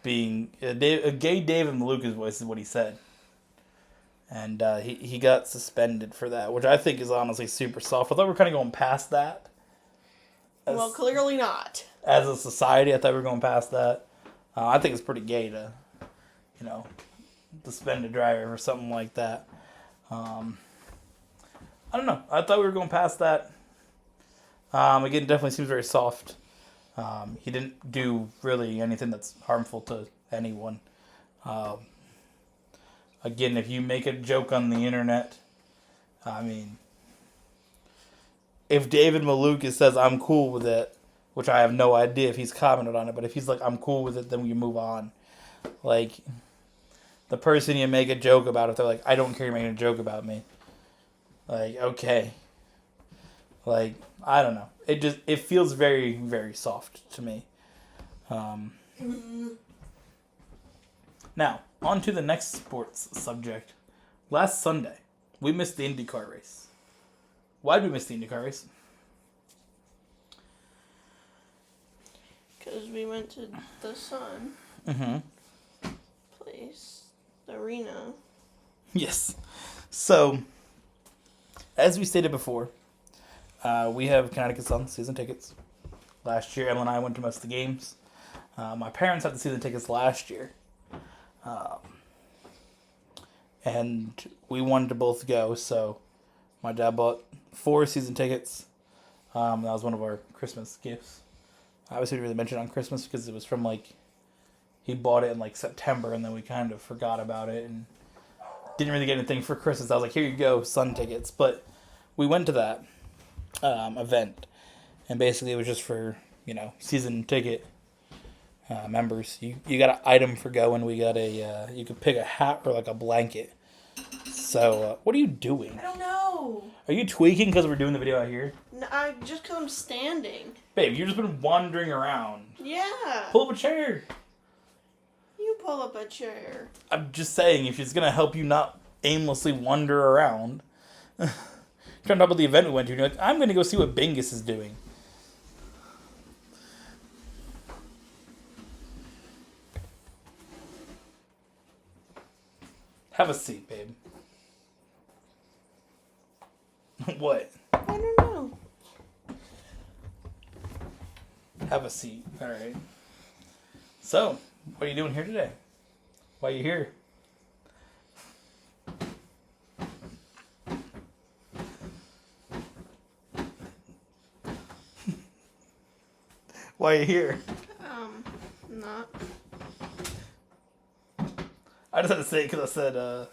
being... a gay David Malukas voice is what he said. And he got suspended for that, which I think is honestly super soft. I thought we were kind of going past that. Well, clearly not. As a society, I thought we were going past that. I think it's pretty gay to, suspend a driver or something like that. I don't know. I thought we were going past that. Again, definitely seems very soft. He didn't do really anything that's harmful to anyone. Again, if you make a joke on the internet, if David Malukas says, I'm cool with it, which I have no idea if he's commented on it, but if he's like, I'm cool with it, then you move on. Like, the person you make a joke about, if they're like, I don't care you're making a joke about me. Like, okay. Like, I don't know. It feels very, very soft to me. Now, on to the next sports subject. Last Sunday, we missed the IndyCar race. Why did we miss the IndyCar race? Because we went to the Sun place, the arena. Yes. So, as we stated before, we have Connecticut Sun season tickets. Last year, Emma and I went to most of the games. My parents had the season tickets last year. And we wanted to both go, so my dad bought 4 season tickets. That was one of our Christmas gifts. Obviously, we didn't really mention it on Christmas because it was from, he bought it in, September, and then we kind of forgot about it and didn't really get anything for Christmas. I was like, here you go, Sun tickets. But we went to that event, and basically it was just for, season ticket members. You got an item for going. We got you could pick a hat or, a blanket. So, what are you doing? I don't know. Are you tweaking because we're doing the video out here? No, just because I'm standing. Babe, you've just been wandering around. Yeah. Pull up a chair. You pull pull up a chair. I'm just saying, if she's gonna help you not aimlessly wander around, trying to talk about the event we went to, and you're like, I'm gonna go see what Bingus is doing. Have a seat, babe. What? I don't know. Have a seat. All right. So, what are you doing here today? Why are you here? Why are you here? Not. I just had to say it because I said,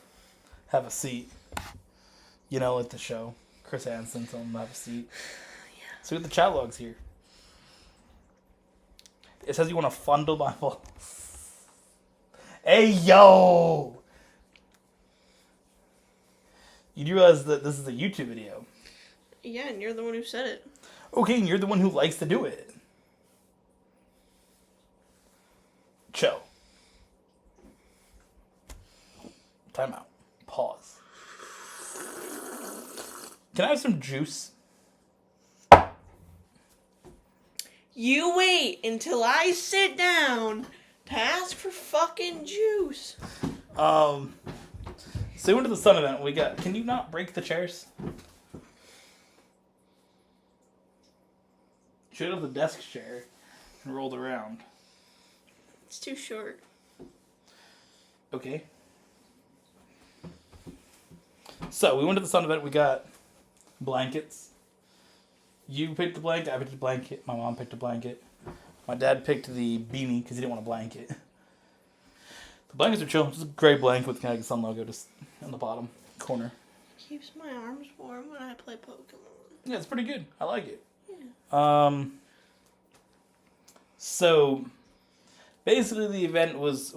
have a seat. You know, like the show. Chris Hansen told him to have a seat. Yeah. So we got the chat logs here. It says you want to fondle my balls. Hey, yo! You do realize that this is a YouTube video. Yeah, and you're the one who said it. Okay, and you're the one who likes to do it. Chill. Time out. Pause. Can I have some juice? You wait until I sit down to ask for fucking juice. So we went to the Sun event. We got. Can you not break the chairs? Should have the desk chair and rolled around. It's too short. Okay. So we went to the Sun event. We got blankets. You picked the blanket. I picked the blanket. My mom picked a blanket. My dad picked the beanie because he didn't want a blanket. The blankets are chill. Just a gray blanket with Connecticut Sun logo just in the bottom corner. Keeps my arms warm when I play Pokemon. Yeah, it's pretty good. I like it. Yeah. So basically the event was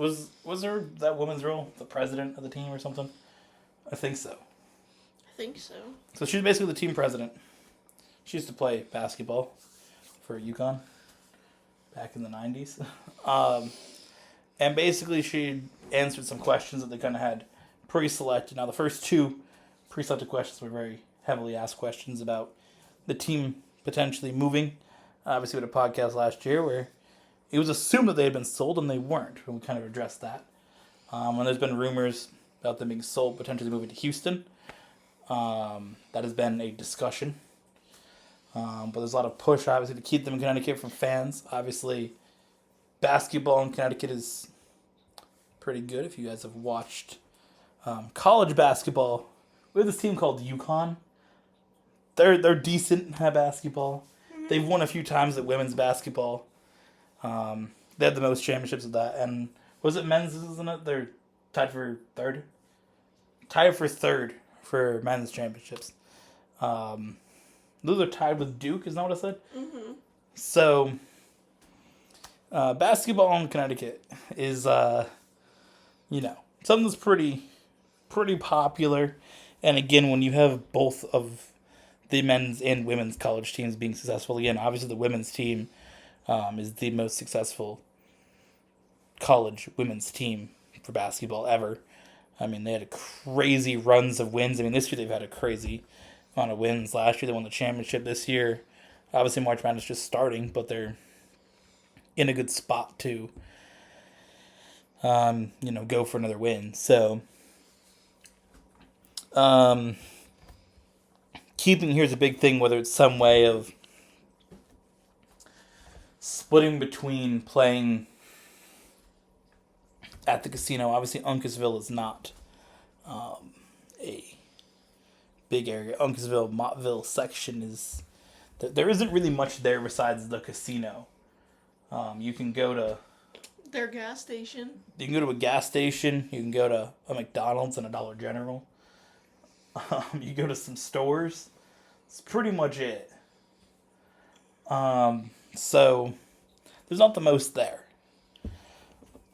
there that woman's role, the president of the team or something? I think so. I think so. So she's basically the team president. She used to play basketball for UConn back in the 90s. And basically she answered some questions that they kind of had pre-selected. Now the first two pre-selected questions were very heavily asked questions about the team potentially moving. Obviously we had a podcast last year where it was assumed that they had been sold and they weren't. And we kind of addressed that. When there's been rumors about them being sold, potentially moving to Houston. That has been a discussion. But there's a lot of push, obviously, to keep them in Connecticut from fans. Obviously, basketball in Connecticut is pretty good. If you guys have watched college basketball, we have this team called UConn. They're decent at basketball. Mm-hmm. They've won a few times at women's basketball. They had the most championships of that. And was it men's, isn't it? They're tied for third? Tied for third for men's championships. Those are tied with Duke, isn't that what I said? Mm-hmm. So, basketball in Connecticut is, something that's pretty popular. And again, when you have both of the men's and women's college teams being successful, again, obviously the women's team is the most successful college women's team for basketball ever. I mean, they had crazy runs of wins. I mean, this year they've had a crazy amount of wins. Last year they won the championship. This year, obviously March Madness just starting, but they're in a good spot to, go for another win. So, keeping here is a big thing, whether it's some way of splitting between playing at the casino. Obviously, Uncasville is not a big area. Uncasville, Mottville section is... There isn't really much there besides the casino. You can go to... Their gas station. You can go to a gas station. You can go to a McDonald's and a Dollar General. You go to some stores. It's pretty much it. So, there's not the most there.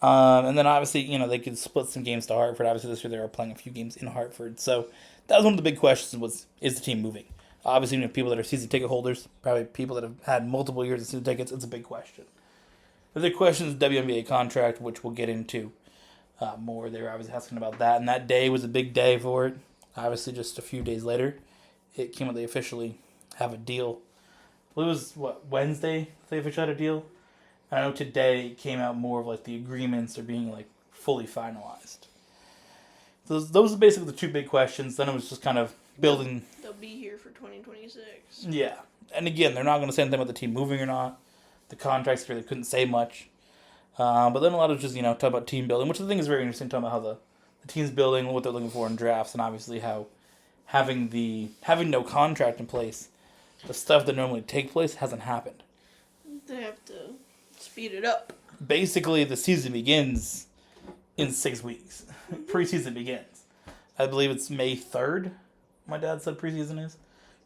And then obviously, they could split some games to Hartford. Obviously, this year they were playing a few games in Hartford. So, that was one of the big questions is the team moving? Obviously, people that are season ticket holders, probably people that have had multiple years of season tickets, it's a big question. The big question is the WNBA contract, which we'll get into more. They were obviously asking about that, and that day was a big day for it. Obviously, just a few days later, it came out they officially have a deal. Well, it was, Wednesday they officially had a deal? I know today it came out more of like the agreements are being like fully finalized. Those are basically the two big questions. Then it was just kind of building. They'll be here for 2026. Yeah. And again, they're not going to say anything about the team moving or not. The contracts really couldn't say much. But then a lot of just, talk about team building, which I think is very interesting, talking about how the team's building, what they're looking for in drafts, and obviously how having no contract in place, the stuff that normally take place hasn't happened. They have to speed it up. Basically, the season begins in 6 weeks. Preseason begins. I believe it's May 3rd, my dad said preseason is,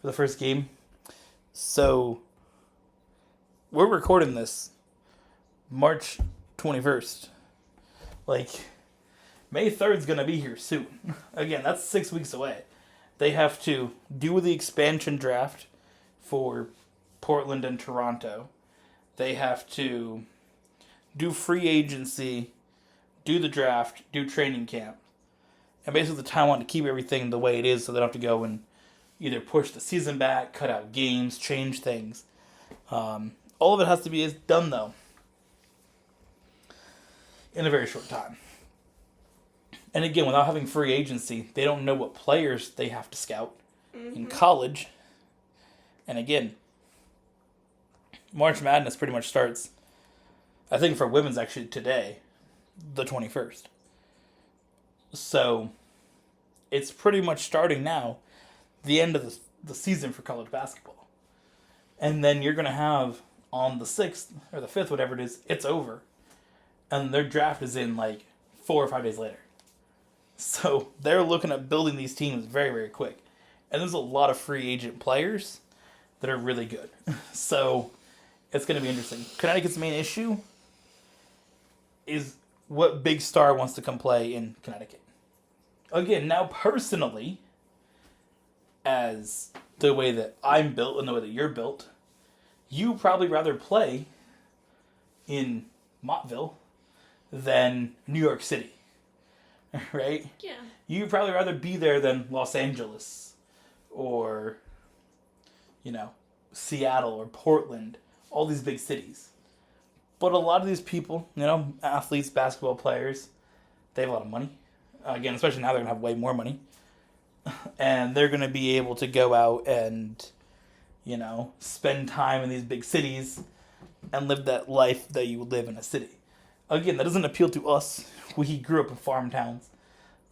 for the first game. So, we're recording this March 21st. Like, May 3rd is going to be here soon. Again, that's 6 weeks away. They have to do the expansion draft for Portland and Toronto. They have to do free agency, do the draft, do training camp. And basically the time on to keep everything the way it is so they don't have to go and either push the season back, cut out games, change things. All of it has to be done, though, in a very short time. And again, without having free agency, they don't know what players they have to scout in college. And again, March Madness pretty much starts, I think for women's actually today, the 21st. So, it's pretty much starting now, the end of the season for college basketball. And then you're going to have, on the 6th, or the 5th, whatever it is, it's over. And their draft is in, 4 or 5 days later. So, they're looking at building these teams very, very quick. And there's a lot of free agent players that are really good. So, it's going to be interesting. Connecticut's main issue is what big star wants to come play in Connecticut. Again, now personally, as the way that I'm built and the way that you're built, you probably rather play in Montville than New York City. Right? Yeah. You'd probably rather be there than Los Angeles or, Seattle or Portland, all these big cities. But a lot of these people, athletes, basketball players, they have a lot of money. Again, especially now they're going to have way more money. And they're going to be able to go out and, spend time in these big cities and live that life that you would live in a city. Again, that doesn't appeal to us. We grew up in farm towns,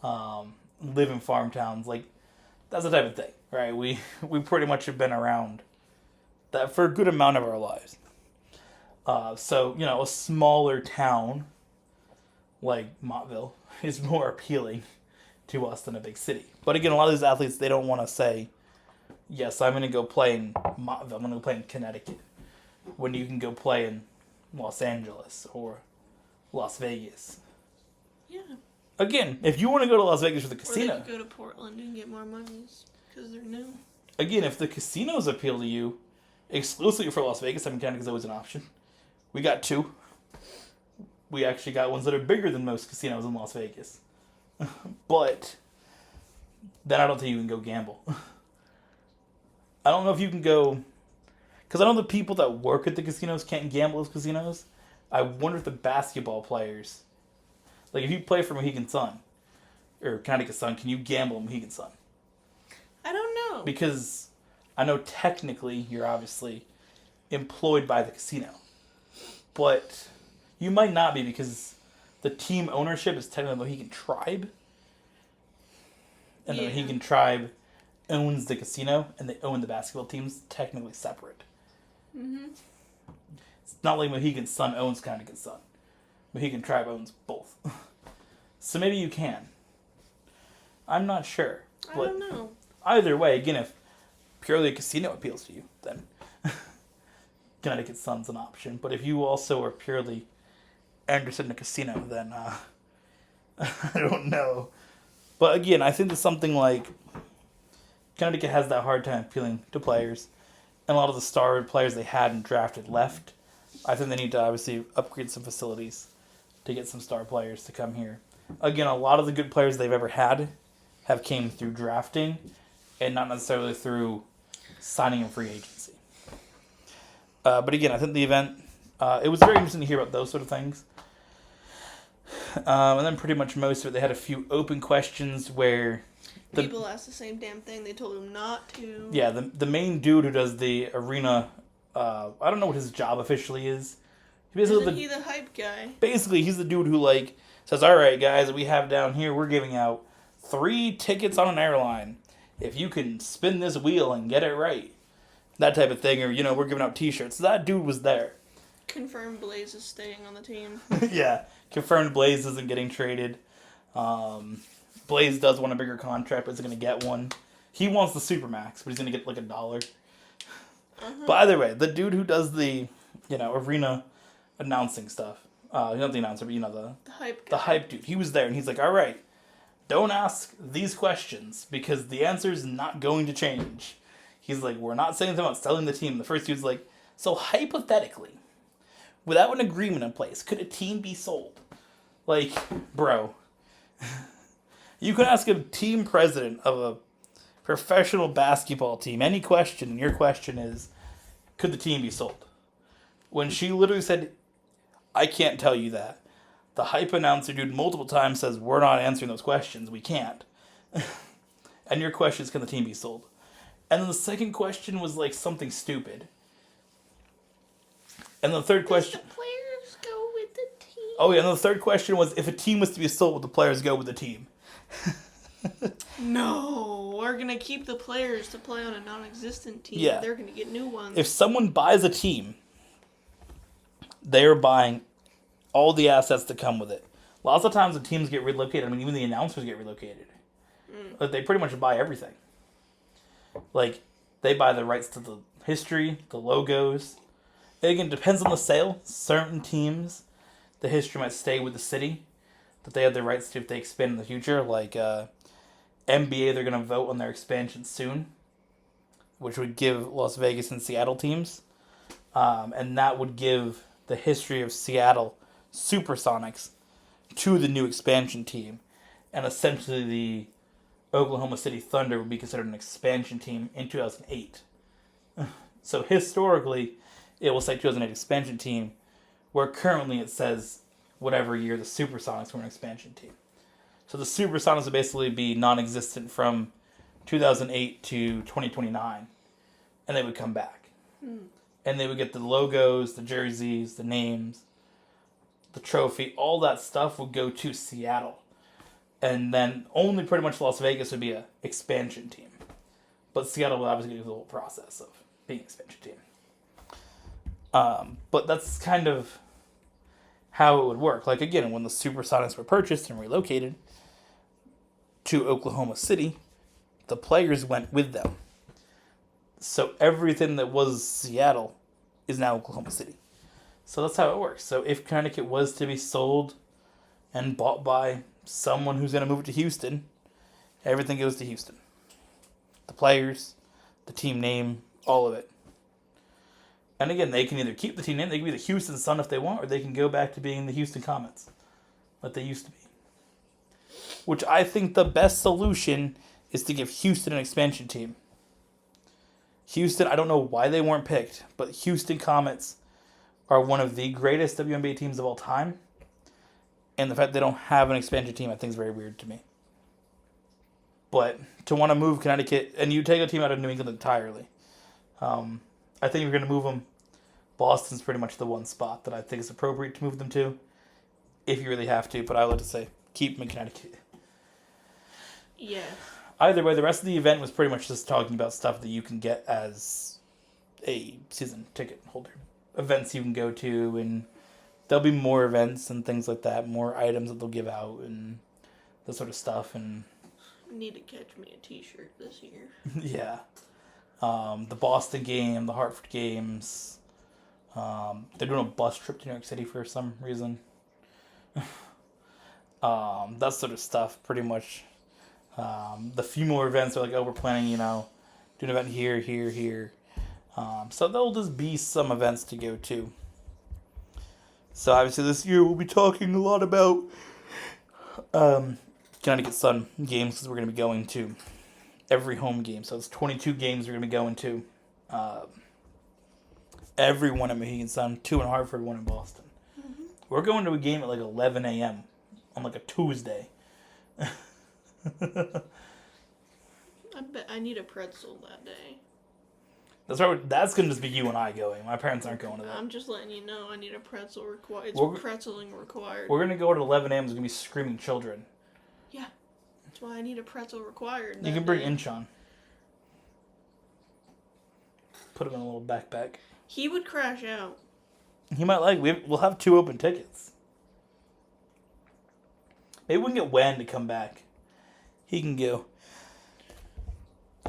live in farm towns. That's the type of thing, right? We pretty much have been around that for a good amount of our lives. So, a smaller town like Montville is more appealing to us than a big city. But again, a lot of these athletes, they don't want to say, yes, I'm going to go play in Montville, I'm going to go play in Connecticut, when you can go play in Los Angeles or Las Vegas. Yeah. Again, if you want to go to Las Vegas for the casino... Or they could go to Portland and get more money because they're new. Again, if the casinos appeal to you, exclusively for Las Vegas, Connecticut's always an option. We got 2. We actually got ones that are bigger than most casinos in Las Vegas. But then I don't think you can go gamble. I don't know if you can go... Because I know the people that work at the casinos can't gamble at casinos. I wonder if the basketball players... if you play for Mohegan Sun, or Connecticut Sun, can you gamble at Mohegan Sun? I don't know. Because I know technically you're obviously employed by the casino. But you might not be because the team ownership is technically the Mohegan Tribe. And the Mohegan Tribe owns the casino and they own the basketball teams, technically separate. Mm-hmm. It's not like Mohegan Sun owns Connecticut Sun. Mohegan Tribe owns both. So maybe you can. I'm not sure. I don't know. Either way, again, if purely a casino appeals to you, then Connecticut Sun's an option. But if you also are purely interested in a casino, then I don't know. But again, I think that something like Connecticut has that hard time appealing to players. And a lot of the star players they had and drafted left. I think they need to obviously upgrade some facilities to get some star players to come here. again, a lot of the good players they've ever had have came through drafting and not necessarily through signing in free agency. But again, I think the event, it was very interesting to hear about those sort of things. And then pretty much most of it, they had a few open questions where... People asked the same damn thing. They told him not to. Yeah, the main dude who does the arena, I don't know what his job officially is. Isn't he the hype guy? Basically, he's the dude who, like, says, all right, guys, we have down here, we're giving out 3 tickets on an airline. If you can spin this wheel and get it right. That type of thing. Or, we're giving out t-shirts. That dude was there. Confirmed Blaze is staying on the team. Yeah. Confirmed Blaze isn't getting traded. Blaze does want a bigger contract, but isn't going to get one. He wants the Supermax, but he's going to get, like, $1. But either way, the dude who does the, arena announcing stuff. Not the announcer, but, the hype guy. The hype dude. He was there, and he's like, all right, don't ask these questions, because the answer is not going to change. He's like, we're not saying anything about selling the team. The first dude's like, so hypothetically, without an agreement in place, could a team be sold? Like, bro. You could ask a team president of a professional basketball team any question, and your question is, could the team be sold? When she literally said, I can't tell you that. The hype announcer dude multiple times says, we're not answering those questions. We can't. And your question is, can the team be sold? And then the second question was like something stupid. And the third question... Does the players go with the team? Oh yeah, and the third question was, if a team was to be sold, would the players go with the team? No, we're going to keep the players to play on a non-existent team. Yeah. They're going to get new ones. If someone buys a team, they are buying all the assets that come with it. Lots of times the teams get relocated. I mean, even the announcers get relocated. Like, they pretty much buy everything. Like, they buy the rights to the history, the logos. And again, it depends on the sale. Certain teams, the history might stay with the city that they have the rights to if they expand in the future. Like, NBA, they're going to vote on their expansion soon, which would give Las Vegas and Seattle teams. And that would give the history of Seattle Supersonics to the new expansion team. And essentially the Oklahoma City Thunder would be considered an expansion team in 2008. So historically, it will say 2008 expansion team, where currently it says whatever year the Supersonics were an expansion team. So the Supersonics would basically be non-existent from 2008 to 2029, and they would come back. And they would get the logos, the jerseys, the names, the trophy, all that stuff would go to Seattle. And then only pretty much Las Vegas would be an expansion team. But Seattle would obviously do the whole process of being an expansion team. But that's kind of how it would work. Like, again, when the Supersonics were purchased and relocated to Oklahoma City, the players went with them. So everything that was Seattle is now Oklahoma City. So that's how it works. So if Connecticut was to be sold and bought by someone who's going to move it to Houston, everything goes to Houston. The players, the team name, all of it. And again, they can either keep the team name, they can be the Houston Sun if they want, or they can go back to being the Houston Comets, like they used to be. Which I think the best solution is to give Houston an expansion team. Houston, I don't know why they weren't picked, but Houston Comets are one of the greatest WNBA teams of all time. And the fact they don't have an expansion team, I think, is very weird to me. But to want to move Connecticut, and you take a team out of New England entirely, I think if you're going to move them, Boston's pretty much the one spot that I think is appropriate to move them to, if you really have to. But I would like to say, keep them in Connecticut. Yeah. Either way, the rest of the event was pretty much just talking about stuff that you can get as a season ticket holder. Events you can go to, and there'll be more events and things like that, more items that they'll give out, and that sort of stuff. And need to catch me a t-shirt this year. Yeah. The Boston game, the Hartford games. They're doing a bus trip to New York City for some reason. That sort of stuff, pretty much. The few more events are like, oh, we're planning, do an event here, here, here. So there'll just be some events to go to. So obviously this year we'll be talking a lot about Connecticut Sun games because we're going to be going to every home game. So it's 22 games we're going to be going to. Every one at Mohegan Sun, 2 in Hartford, 1 in Boston. Mm-hmm. We're going to a game at like 11 a.m. on like a Tuesday. I bet I need a pretzel that day. That's right. That's going to just be you and I going. My parents aren't going to that. I'm just letting you know I need a pretzel required. It's pretzeling required. We're going to go at 11 a.m. There's going to be screaming children. Yeah. That's why I need a pretzel required. You can bring Inchon. Put him in a little backpack. He would crash out. He might like. We'll have 2 open tickets. Maybe we can get Wen to come back. He can go.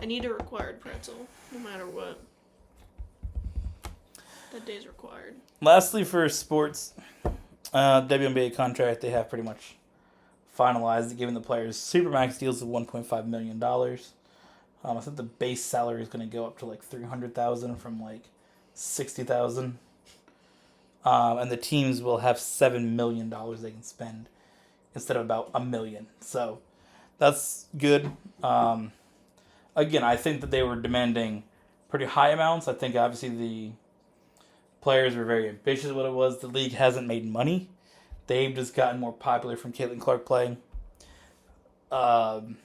I need a required pretzel, no matter what. That day's required. Lastly, for sports, WNBA contract, they have pretty much finalized, giving the players supermax deals of $1.5 million. I think the base salary is going to go up to like $300,000 from like $60,000. And the teams will have $7 million they can spend instead of about $1 million. So that's good. Again, I think that they were demanding pretty high amounts. I think obviously the players were very ambitious with what it was. The league hasn't made money. They've just gotten more popular from Caitlin Clark playing. Again,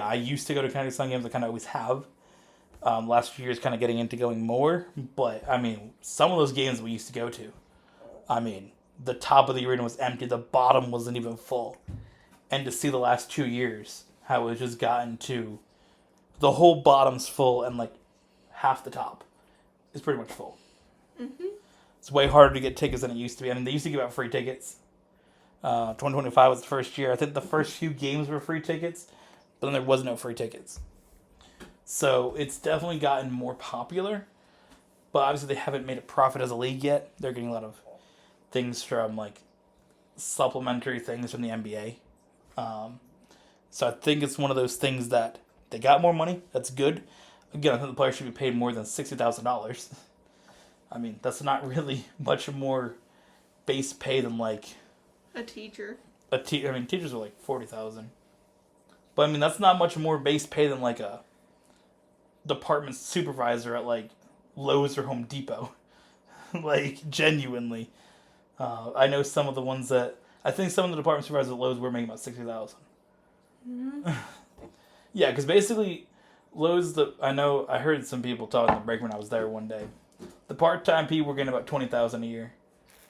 I used to go to Connecticut Sun games. I kind of always have. Last few years kind of getting into going more. But, some of those games we used to go to, the top of the arena was empty. The bottom wasn't even full. And to see the last 2 years, how it's just gotten to the whole bottom's full and like half the top is pretty much full. Mm-hmm. It's way harder to get tickets than it used to be. They used to give out free tickets. 2025 was the first year. I think the first few games were free tickets, but then there was no free tickets. So it's definitely gotten more popular, but obviously they haven't made a profit as a league yet. They're getting a lot of things from like supplementary things from the NBA. So I think it's one of those things that they got more money. That's good. Again, I think the players should be paid more than $60,000. That's not really much more base pay than like a teacher. Teachers are like $40,000. But that's not much more base pay than like a department supervisor at like Lowe's or Home Depot. Like genuinely, I know some of the ones that I think some of the department supervisors at Lowe's were making about $60,000. Mm-hmm. Yeah, because basically Lowe's, I heard some people talking in the break when I was there one day. The part-time people were getting about $20,000 a year.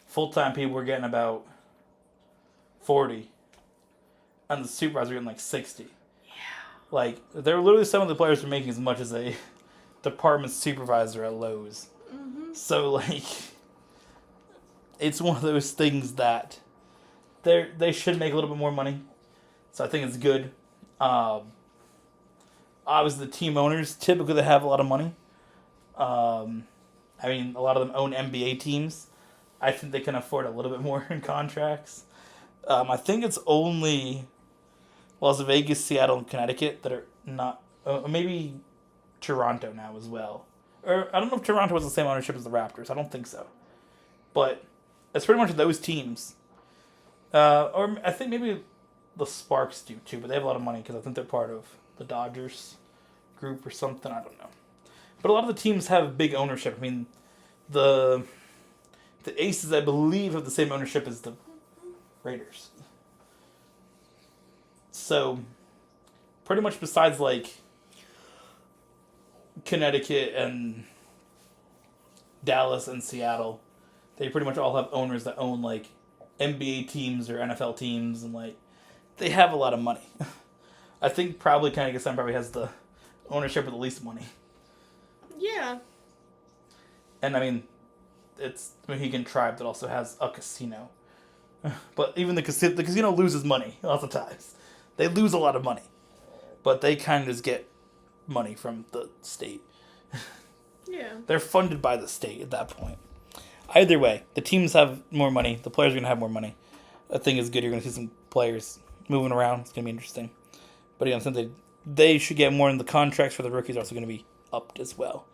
Full-time people were getting about $40,000. And the supervisor getting like $60,000. Yeah. Like, there were literally some of the players were making as much as a department supervisor at Lowe's. Mm-hmm. So, like, it's one of those things that they should make a little bit more money. So I think it's good. Obviously, the team owners, typically they have a lot of money. A lot of them own NBA teams. I think they can afford a little bit more in contracts. I think it's only Las Vegas, Seattle, and Connecticut that are not... maybe Toronto now as well. Or I don't know if Toronto has the same ownership as the Raptors. I don't think so. But it's pretty much those teams. Or I think maybe the Sparks do too, but they have a lot of money because I think they're part of the Dodgers group or something. I don't know. But a lot of the teams have big ownership. The Aces, I believe, have the same ownership as the Raiders. So, pretty much besides, like, Connecticut and Dallas and Seattle, they pretty much all have owners that own, like, NBA teams or NFL teams, and, like, they have a lot of money. I think probably Connecticut Sun probably has the ownership with the least money. Yeah. And, it's Mohegan Tribe that also has a casino. But even the casino loses money lots of times. They lose a lot of money. But they kind of just get money from the state. Yeah. They're funded by the state at that point. Either way, the teams have more money. The players are going to have more money. I think it's good. You're going to see some players moving around. It's going to be interesting. But again, since they should get more in the contracts for the rookies are also going to be upped as well.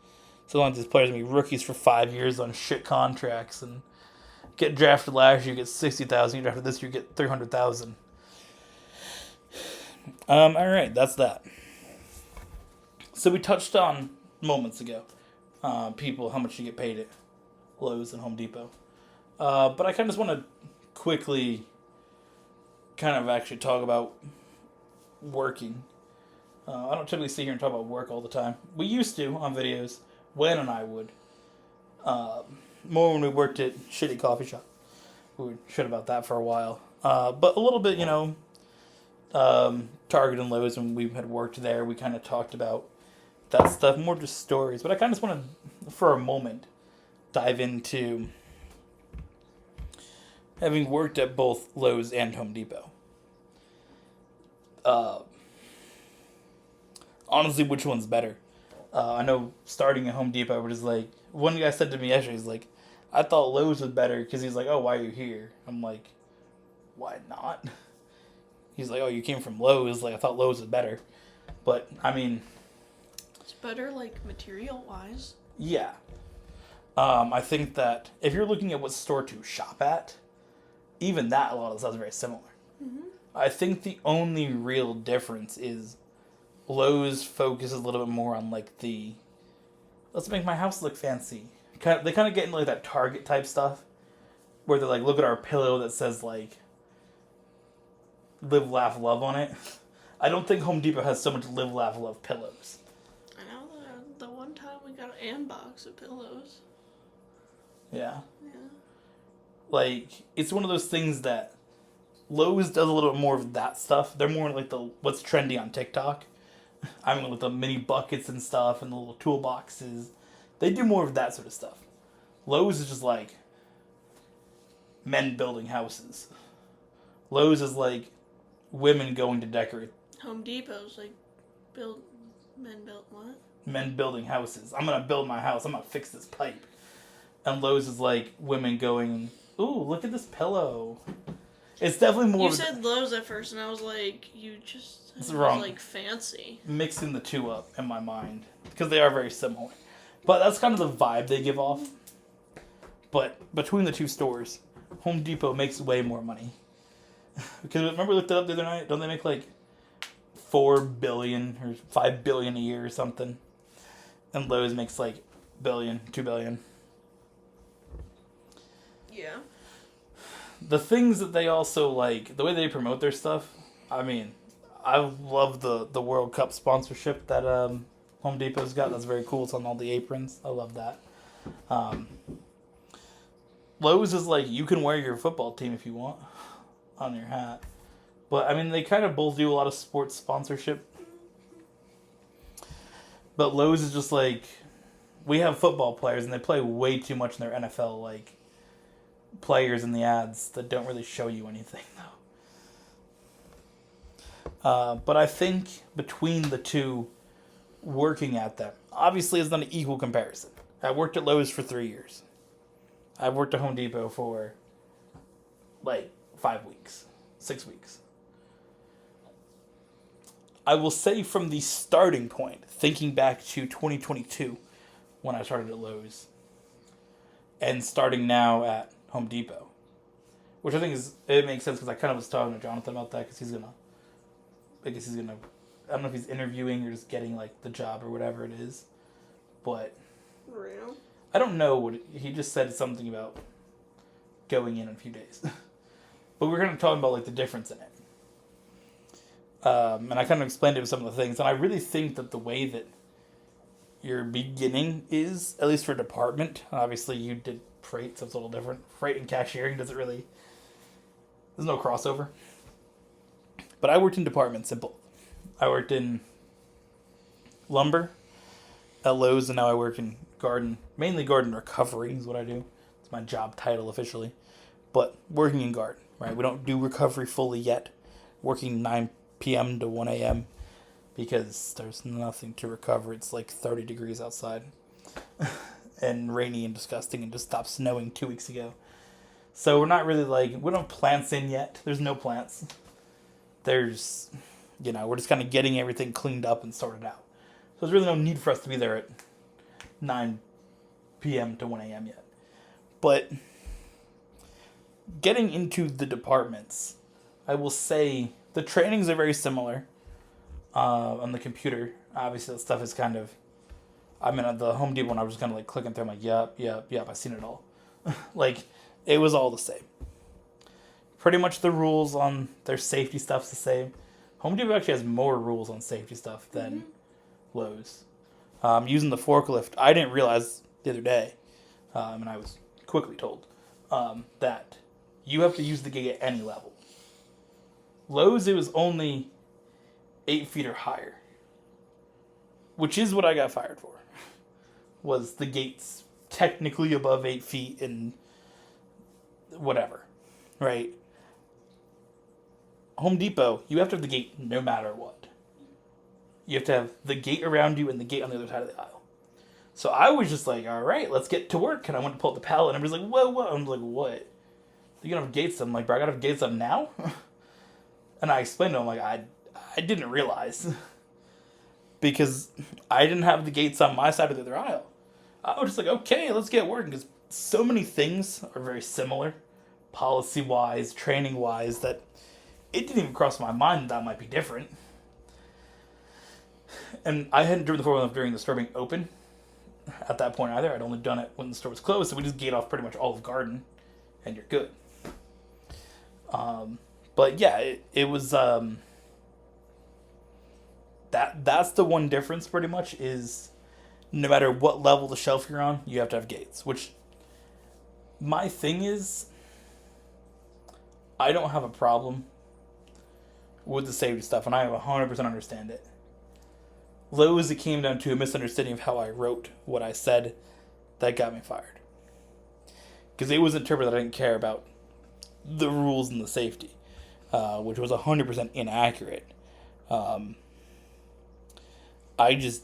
So long as these players are going to be rookies for 5 years on shit contracts and Get drafted last year, you get 60,000. You drafted this year, you get 300,000. All right, that's that. So we touched on moments ago, people how much you get paid at Lowe's and Home Depot. But I kind of just want to quickly kind of actually talk about working. I don't typically sit here and talk about work all the time. We used to on videos. Wen and I would. More when we worked at shitty coffee shop. We would shit about that for a while. But a little bit, Target and Lowe's, when we had worked there, we kind of talked about that stuff, more just stories. But I kind of just want to, for a moment, dive into having worked at both Lowe's and Home Depot. Honestly, which one's better? I know starting at Home Depot, which is like, one guy said to me yesterday, he's like, I thought Lowe's was better because he's like, oh, why are you here? I'm like, why not? He's like, oh, you came from Lowe's. Like, I thought Lowe's was better. But, I mean... It's better, like, material-wise. Yeah. I think that if you're looking at what store to shop at, even that, a lot of the stuff is very similar. Mm-hmm. I think the only real difference is Lowe's focuses a little bit more on, like, the... Let's make my house look fancy. They kind of get into, like, that Target type stuff. Where they're like, look at our pillow that says, like... Live, laugh, love on it. I don't think Home Depot has so much live, laugh, love pillows. I know the one time we got an box of pillows. Yeah. Yeah. Like, it's one of those things that Lowe's does a little bit more of that stuff. They're more like the what's trendy on TikTok. I mean, with the mini buckets and stuff and the little toolboxes. They do more of that sort of stuff. Lowe's is just like men building houses. Lowe's is like women going to decorate. Home Depot's like men built what? Men building houses. I'm gonna build my house. I'm gonna fix this pipe. And Lowe's is like women going, ooh, look at this pillow. It's definitely more. You said Lowe's at first, and I was like, It's wrong. Like fancy. Mixing the two up in my mind because they are very similar. But that's kind of the vibe they give off. But between the two stores, Home Depot makes way more money. Because remember we looked it up the other night? Don't they make like $4 billion or $5 billion a year or something? And Lowe's makes like $1 billion, $2 billion. Yeah. The things that they also like, the way they promote their stuff, I mean, I love the World Cup sponsorship that Home Depot's got. That's very cool. It's on all the aprons. I love that. Lowe's is like, you can wear your football team if you want on your hat. But, I mean, they kind of both do a lot of sports sponsorship. But Lowe's is just like, we have football players, and they play way too much in their NFL, like, players in the ads that don't really show you anything, though. But I think between the two, working at them, obviously it's not an equal comparison. I worked at Lowe's for 3 years. I've worked at Home Depot for, like, 5 weeks, 6 weeks. I will say from the starting point, thinking back to 2022, when I started at Lowe's, and starting now at Home Depot, which I think it makes sense because I kind of was talking to Jonathan about that because I don't know if he's interviewing or just getting like the job or whatever it is, but Real? I don't know what he just said something about going in a few days, but we're kind of talking about like the difference in it, and I kind of explained it with some of the things, and I really think that the way that your beginning is, at least for department, obviously you did freight, so it's a little different. Freight and cashiering there's no crossover. But I worked in departments at both. I worked in lumber at Lowe's, and now I work in garden, mainly garden recovery is what I do. It's my job title officially. But working in garden, right? We don't do recovery fully yet. Working 9 p.m. to 1 a.m. because there's nothing to recover. It's like 30 degrees outside. And rainy and disgusting, and just stopped snowing 2 weeks ago. So we're not really like, we don't have plants in yet. There's no plants. There's, we're just kind of getting everything cleaned up and sorted out. So there's really no need for us to be there at 9 p.m. to 1 a.m. yet. But getting into the departments, I will say the trainings are very similar on the computer. Obviously, that stuff is kind of... I mean, at the Home Depot one, I was just kind of like clicking through. I'm like, yep, I've seen it all. Like, it was all the same. Pretty much the rules on their safety stuff's the same. Home Depot actually has more rules on safety stuff than Lowe's. Using the forklift, I didn't realize the other day, and I was quickly told, that you have to use the gate at any level. Lowe's, it was only 8 feet or higher, which is what I got fired for. Was the gates technically above 8 feet and whatever, right? Home Depot, you have to have the gate no matter what. You have to have the gate around you and the gate on the other side of the aisle. So I was just like, all right, let's get to work. And I went to pull up the pallet, and I was like, whoa. I'm like, what? You're going to have gates up? I'm like, bro, I got to have gates up now? And I explained to him, like, I didn't realize. Because I didn't have the gates on my side of the other aisle. I was just like, okay, let's get working. Because so many things are very similar, policy-wise, training-wise, that it didn't even cross my mind that might be different. And I hadn't driven the 4x4 during the store being open at that point either. I'd only done it when the store was closed, so we just gate off pretty much Olive Garden, and you're good. But yeah, it was... That's the one difference pretty much is no matter what level the shelf you're on, you have to have gates. Which, my thing is, I don't have a problem with the safety stuff, and I 100% understand it. Lowe's, it came down to a misunderstanding of how I wrote what I said that got me fired. Because it was interpreted that I didn't care about the rules and the safety, which was 100% inaccurate. I just,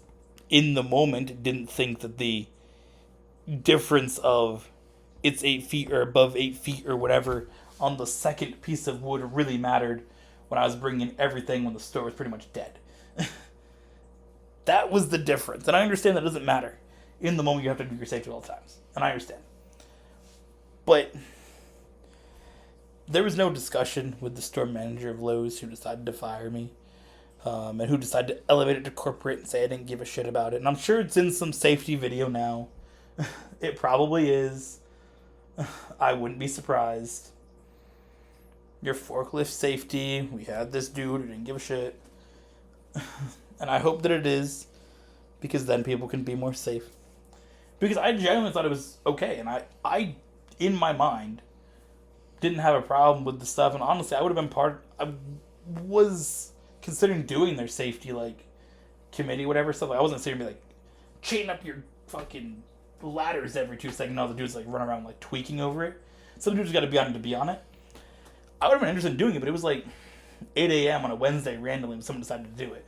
in the moment, didn't think that the difference of it's 8 feet or above 8 feet or whatever on the second piece of wood really mattered when I was bringing in everything when the store was pretty much dead. That was the difference. And I understand that doesn't matter. In the moment, you have to do your safety at all times. And I understand. But there was no discussion with the store manager of Lowe's who decided to fire me. And who decided to elevate it to corporate and say I didn't give a shit about it. And I'm sure it's in some safety video now. It probably is. I wouldn't be surprised. Your forklift safety, we had this dude who didn't give a shit. And I hope that it is, because then people can be more safe. Because I genuinely thought it was okay, and I in my mind, didn't have a problem with the stuff, and honestly, I would have been I was considering doing their safety, like, committee, whatever, stuff. I wasn't sitting there like, chain up your fucking ladders every 2 seconds, and all the dudes, like, run around, like, tweaking over it. Some dudes got to be on it to be on it. I would have been interested in doing it, but it was, like, 8 a.m. on a Wednesday randomly when someone decided to do it.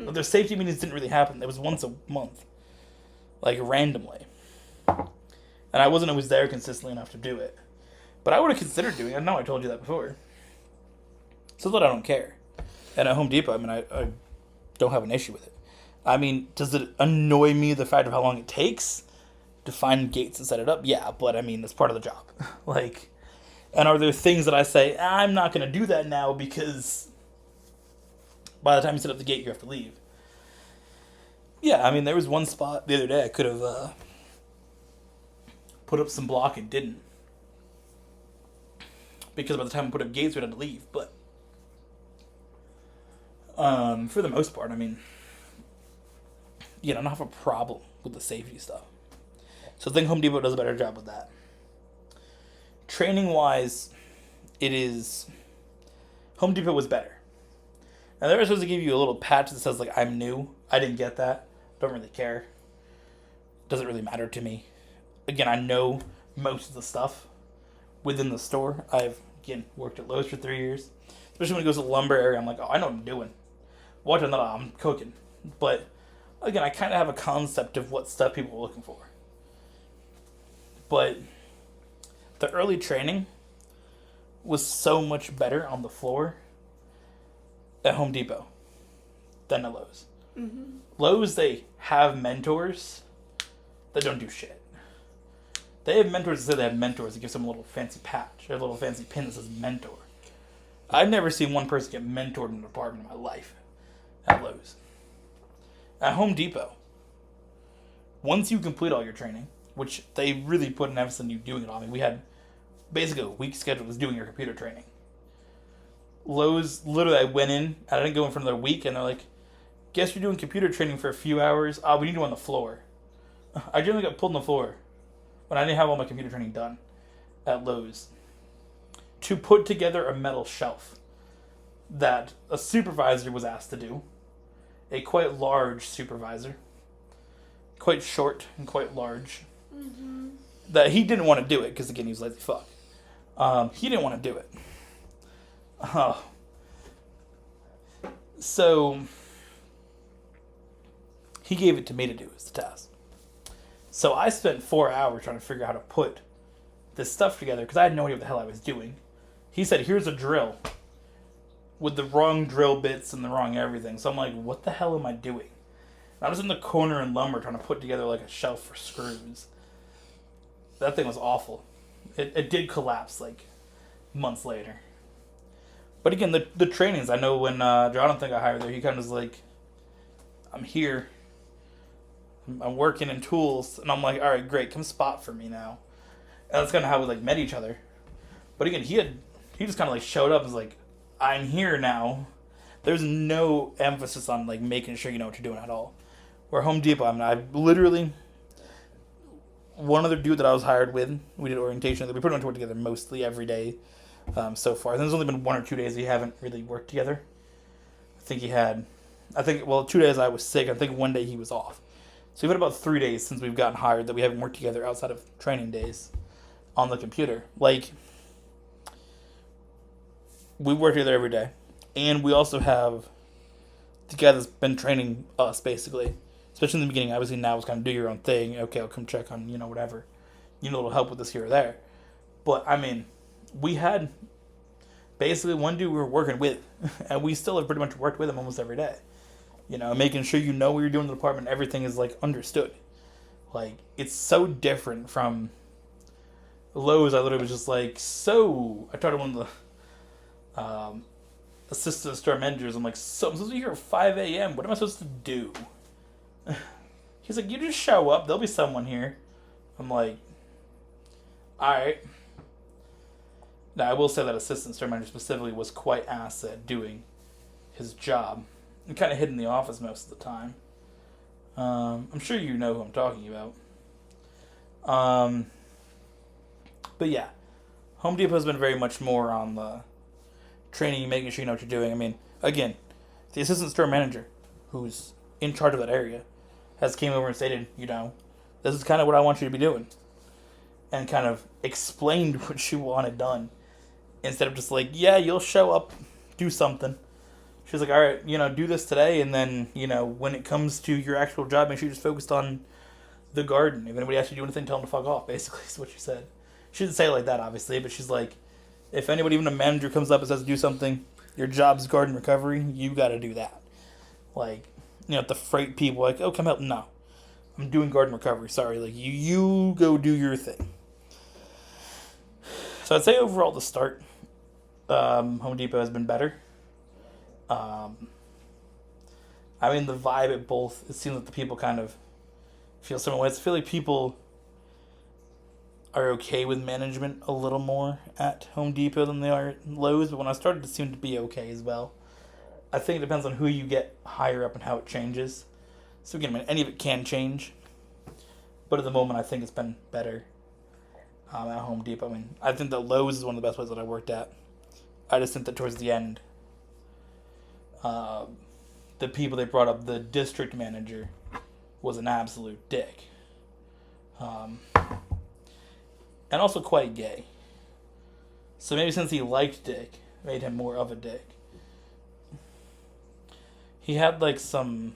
But their safety meetings didn't really happen. It was once a month. Like, randomly. And I wasn't always there consistently enough to do it. But I would have considered doing it. I know I told you that before. So that I don't care. And at Home Depot, I mean, I don't have an issue with it. I mean, does it annoy me the fact of how long it takes to find gates and set it up? Yeah, but I mean, that's part of the job. Like, and are there things that I say, I'm not going to do that now because by the time you set up the gate, you have to leave? Yeah, I mean, there was one spot the other day I could have put up some block and didn't. Because by the time I put up gates, we'd have to leave. But for the most part, I mean, I don't have a problem with the safety stuff. So I think Home Depot does a better job with that. Training-wise, Home Depot was better. Now, they were supposed to give you a little patch that says, like, I'm new. I didn't get that. Don't really care. Doesn't really matter to me. Again, I know most of the stuff within the store. I've, again, worked at Lowe's for 3 years. Especially when it goes to the lumber area, I'm like, oh, I know what I'm doing. Watching that, I'm cooking. But, again, I kind of have a concept of what stuff people are looking for. But the early training was so much better on the floor at Home Depot than at Lowe's. Mm-hmm. Lowe's, they have mentors that don't do shit. They have mentors that say they have mentors that give them a little fancy patch or a little fancy pin that says mentor. I've never seen one person get mentored in an apartment in my life at Lowe's. At Home Depot, once you complete all your training, which they really put an emphasis on you doing it all. I mean, we had basically a week scheduled as doing your computer training. Lowe's, literally, I went in, I didn't go in for another week, and they're like, guess you're doing computer training for a few hours. We need you on the floor. I generally got pulled on the floor when I didn't have all my computer training done at Lowe's to put together a metal shelf that a supervisor was asked to do. A quite large supervisor. Quite short and quite large. Mm-hmm. That he didn't want to do it because, again, he was lazy fuck. He didn't want to do it. So he gave it to me to do as the task. So I spent 4 hours trying to figure out how to put this stuff together because I had no idea what the hell I was doing. He said, here's a drill with the wrong drill bits and the wrong everything. So I'm like, what the hell am I doing? And I was in the corner in lumber trying to put together like a shelf for screws. That thing was awful. It did collapse like months later. But again, the trainings, I know when Jonathan got hired there, he kind of was like, I'm here. I'm working in tools. And I'm like, all right, great, come spot for me now. And that's kind of how we like met each other. But again, he just kind of like showed up and was like, I'm here now. There's no emphasis on like making sure you know what you're doing at all. Where Home Depot, I literally, one other dude that I was hired with, we did orientation. We pretty much worked together mostly every day so far. There's only been 1 or 2 days we haven't really worked together. I think 2 days I was sick. I think 1 day he was off. So we've had about 3 days since we've gotten hired that we haven't worked together outside of training days on the computer. Like, we work together every day. And we also have the guy that's been training us, basically. Especially in the beginning. Obviously now it's kind of do your own thing. Okay, I'll come check on, whatever. You need a little help with this here or there. But, I mean, we had basically one dude we were working with. And we still have pretty much worked with him almost every day. Making sure you know what you're doing in the department. Everything is, like, understood. Like, it's so different from Lowe's. I literally was just like, I talked to one of the assistant store managers. I'm like, so I'm supposed to be here at 5 a.m. What am I supposed to do? He's like, you just show up. There'll be someone here. I'm like, all right. Now, I will say that assistant store manager specifically was quite ass at doing his job. And kind of hid in the office most of the time. I'm sure you know who I'm talking about. But yeah, Home Depot has been very much more on the training, making sure you know what you're doing. I mean, again, the assistant store manager, who's in charge of that area, has came over and stated, this is kind of what I want you to be doing. And kind of explained what she wanted done. Instead of just like, yeah, you'll show up, do something. She was like, all right, do this today. And then, when it comes to your actual job, make sure you're just focused on the garden. If anybody asks you to do anything, tell them to fuck off, basically, is what she said. She didn't say it like that, obviously, but she's like, if anybody, even a manager, comes up and says to do something, your job's garden recovery, you got to do that. Like, the freight people, like, oh, come help. No. I'm doing garden recovery. Sorry. Like, you go do your thing. So I'd say overall, the start, Home Depot has been better. I mean, the vibe at both, it seems like the people kind of feel similar ways. I feel like people are okay with management a little more at Home Depot than they are at Lowe's, but when I started, it seemed to be okay as well. I think it depends on who you get higher up and how it changes. So again, any of it can change, but at the moment, I think it's been better at Home Depot. I mean, I think that Lowe's is one of the best places that I worked at. I just think that towards the end, the people they brought up, the district manager, was an absolute dick. And also quite gay. So maybe since he liked dick, made him more of a dick. He had like some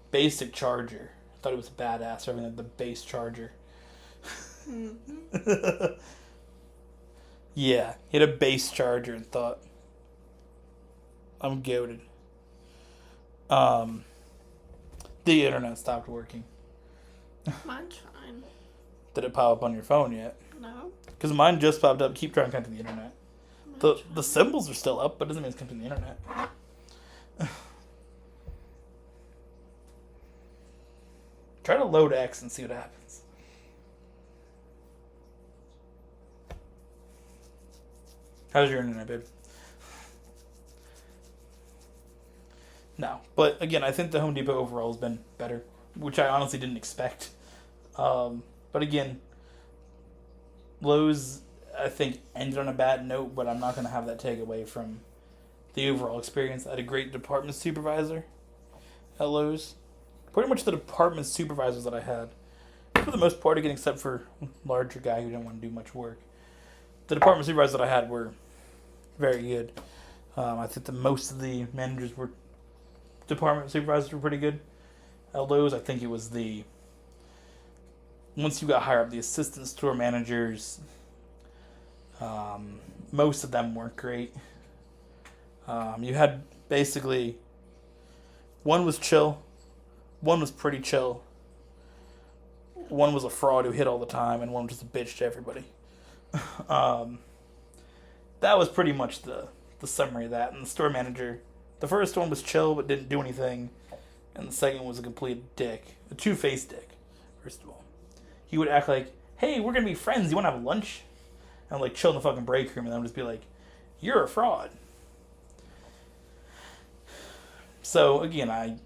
basic charger. I thought he was badass for having like the base charger. Yeah, he had a base charger and thought, I'm goated. The internet stopped working. Mine's fine. Did it pop up on your phone yet? No. Because mine just popped up. Keep trying to connect to the internet. The symbols are still up, but it doesn't mean it's connecting to the internet. Try to load X and see what happens. How's your internet, babe? No. But again, I think the Home Depot overall has been better, which I honestly didn't expect. But again, Lowe's, I think, ended on a bad note, but I'm not going to have that take away from the overall experience. I had a great department supervisor at Lowe's. Pretty much the department supervisors that I had, for the most part, again, except for a larger guy who didn't want to do much work, the department supervisors that I had were very good. I think that most of the managers were department supervisors were pretty good. At Lowe's, I think it was once you got higher up, the assistant store managers, most of them weren't great. You had basically, one was chill, one was pretty chill, one was a fraud who hit all the time, and one was just a bitch to everybody. That was pretty much the summary of that. And the store manager, the first one was chill but didn't do anything, and the second was a complete dick, a two-faced dick. First of all, he would act like, "Hey, we're gonna be friends. You want to have lunch?" And like chill in the fucking break room, and then just be like, "You're a fraud." So again, I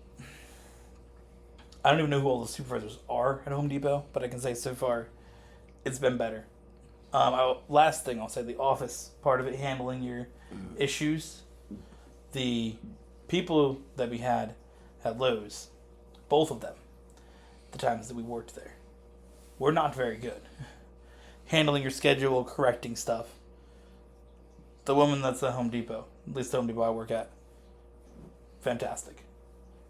don't even know who all the supervisors are at Home Depot, but I can say so far, it's been better. Last thing I'll say, the office part of it, handling your issues. The people that we had at Lowe's, both of them, the times that we worked there, were not very good. Handling your schedule, correcting stuff. The woman that's at Home Depot, at least the Home Depot I work at, fantastic.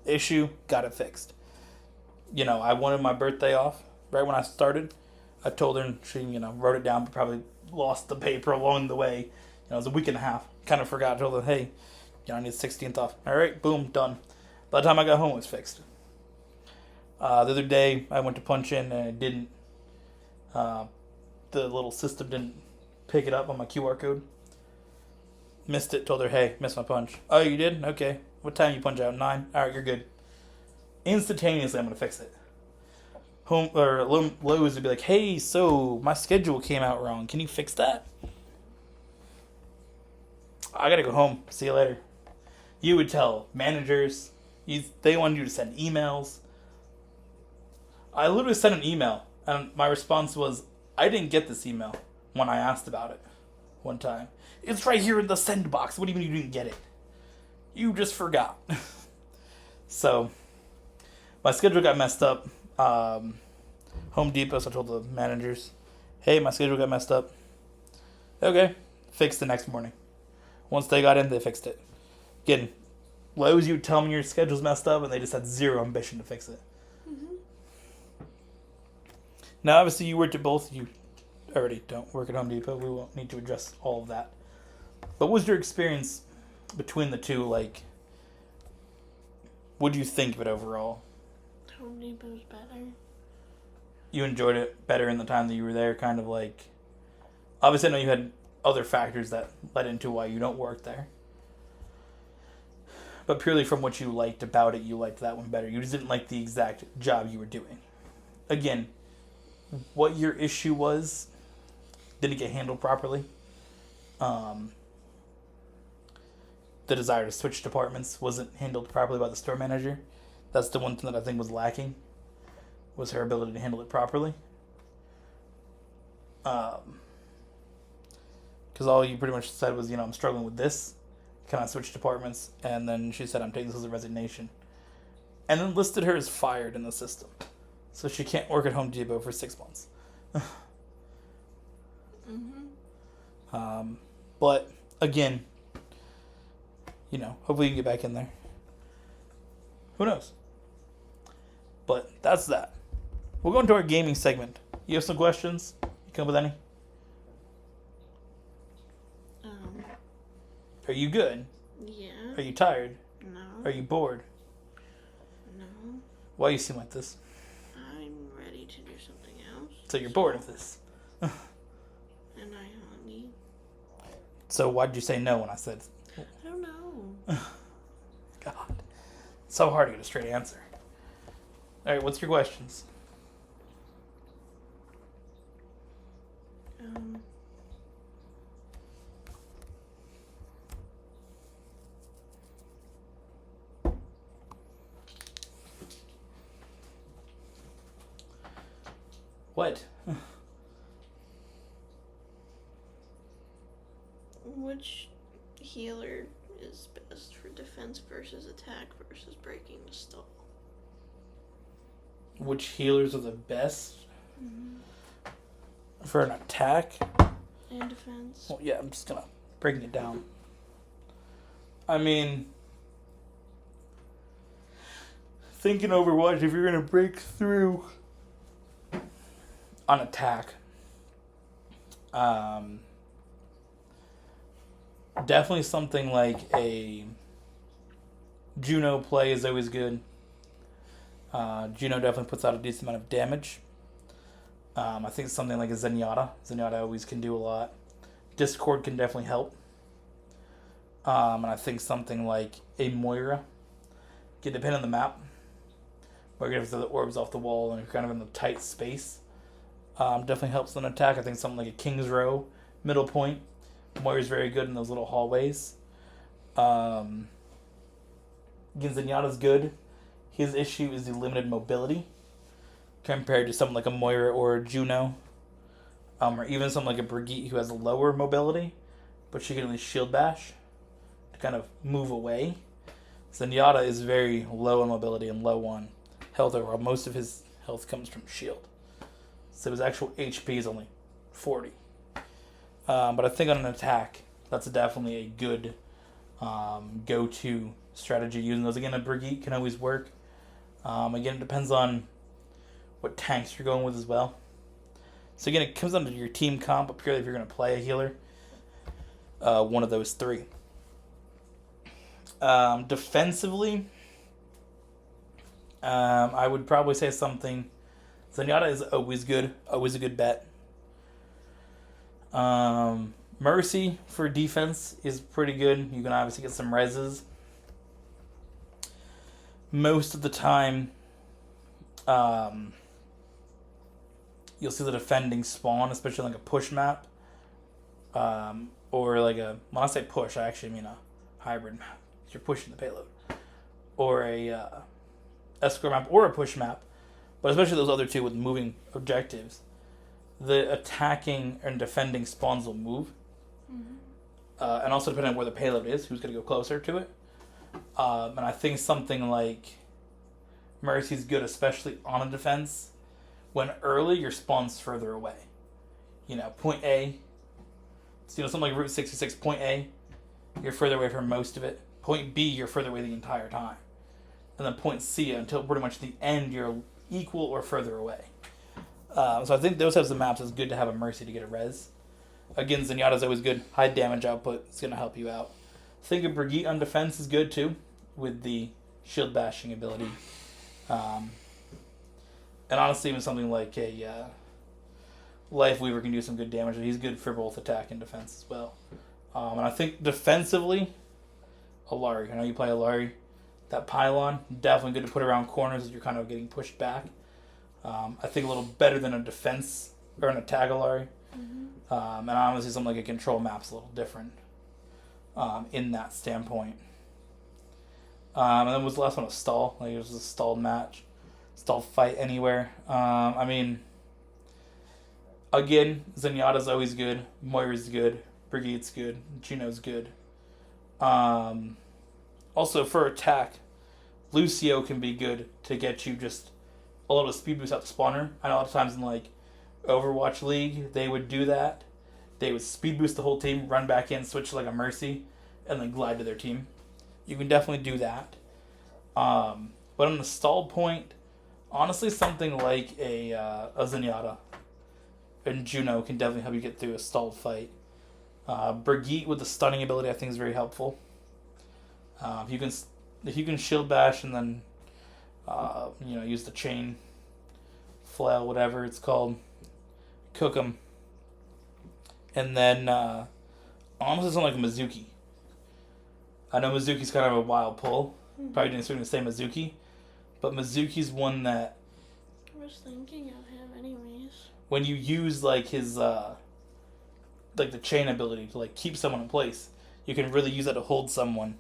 Issue, got it fixed. I wanted my birthday off right when I started. I told her, and she, wrote it down, but probably lost the paper along the way. It was a week and a half. Kind of forgot. I told her, hey, I need the 16th off. All right, boom, done. By the time I got home, it was fixed. The other day, I went to punch in, and it didn't. The little system didn't pick it up on my QR code. Missed it. Told her, hey, missed my punch. Oh, you did? Okay. What time you punch out? 9? All right, you're good. Instantaneously, I'm going to fix it. Lowe's would be like, hey, so my schedule came out wrong. Can you fix that? I gotta go home. See you later. You would tell managers. They wanted you to send emails. I literally sent an email, and my response was, I didn't get this email when I asked about it one time. It's right here in the send box. What do you mean you didn't get it? You just forgot. So, my schedule got messed up. Home Depot, so I told the managers, hey, my schedule got messed up. Okay. Fixed the next morning. Once they got in, they fixed it. Again, Lowe's, you tell me your schedule's messed up, and they just had zero ambition to fix it. Mm-hmm. Now, obviously, you worked at both. You already don't work at Home Depot. We won't need to address all of that. But what was your experience between the two? Like, what do you think of it overall? Home Depot's better. You enjoyed it better in the time that you were there, kind of like... Obviously, I know you had other factors that led into why you don't work there. But purely from what you liked about it, you liked that one better. You just didn't like the exact job you were doing. Again, what your issue was didn't get handled properly. The desire to switch departments wasn't handled properly by the store manager. That's the one thing that I think was lacking, was her ability to handle it properly. Because all you pretty much said was, I'm struggling with this. Can I switch departments? And then she said, I'm taking this as a resignation. And then listed her as fired in the system. So she can't work at Home Depot for 6 months. Mm-hmm. But, again, hopefully you can get back in there. Who knows? But that's that. We'll go into our gaming segment. You have some questions? You come up with any? Are you good? Yeah. Are you tired? No. Are you bored? No. Why you seem like this? I'm ready to do something else. So you're bored of this. And I honey. So why'd you say no when I said... I don't know. God. It's so hard to get a straight answer. Alright, what's your questions? What? Which healer is best for defense versus attack versus breaking the stall? Which healers are the best for an attack? And defense. Well, yeah, I'm just gonna break it down. I mean, thinking Overwatch, if you're gonna break through on attack, definitely something like a Juno play is always good. Juno definitely puts out a decent amount of damage. I think something like a Zenyatta. Zenyatta always can do a lot. Discord can definitely help. And I think something like a Moira can depend on the map. Or if the orbs off the wall and you're kind of in the tight space. Definitely helps in an attack. I think something like a King's Row, middle point. Moira's very good in those little hallways. Again, Zenyatta's good. His issue is the limited mobility compared to something like a Moira or a Juno. Or even something like a Brigitte who has a lower mobility, but she can only shield bash to kind of move away. Zenyatta is very low on mobility and low on health overall. Most of his health comes from shield. So his actual HP is only 40. But I think on an attack, that's definitely a good go-to strategy using those. Again, a Brigitte can always work. Again, it depends on what tanks you're going with as well. So again, it comes down to your team comp, but purely if you're going to play a healer, one of those three. Defensively, I would probably say something. Zenyatta is always good, always a good bet. Mercy for defense is pretty good. You can obviously get some reses. Most of the time, you'll see the defending spawn, especially like a push map. Or like a, when I say push, I actually mean a hybrid map. You're pushing the payload. Or a escort map or a push map. But especially those other two with moving objectives. The attacking and defending spawns will move. And also depending on where the payload is, who's going to go closer to it. And I think something like Mercy's good, especially on a defense. When early, your spawn's further away. You know, point A. So, something like Route 66, point A, you're further away from most of it. Point B, you're further away the entire time. And then point C, until pretty much the end, you're equal or further away. So I think those types of maps is good to have a Mercy to get a res. Again, Zenyatta's always good. High damage output. It's going to help you out. I think a Brigitte on defense is good too, with the shield bashing ability. And honestly, even something like a Life Weaver can do some good damage. He's good for both attack and defense as well. And I think defensively, Alari. I know you play Alari. That pylon, definitely good to put around corners as you're kind of getting pushed back. I think a little better than a defense or an attack Alari. And honestly, something like a control map's a little different in that standpoint. And then was the last one a stall? Like it was a stalled match, stalled fight anywhere. I mean, again, Zenyatta's always good, Moira's good, Brigitte's good, Juno's good. Also for attack, Lucio can be good to get you just a little speed boost out the spawner. I know a lot of times in like Overwatch League, they would do that. They would speed boost the whole team, run back in, switch to like a Mercy, and then glide to their team. You can definitely do that. But on the stall point, honestly, something like a Zenyatta and Juno can definitely help you get through a stalled fight. Brigitte with the stunning ability, I think, is very helpful. If you can shield bash and then use the chain flail, whatever it's called, cook them, and then honestly, something like Mizuki. I know Mizuki's kind of a wild pull. Probably didn't expect me to say Mizuki, but Mizuki's one that I was thinking of him anyways. when you use like his like the chain ability to like keep someone in place, you can really use that to hold someone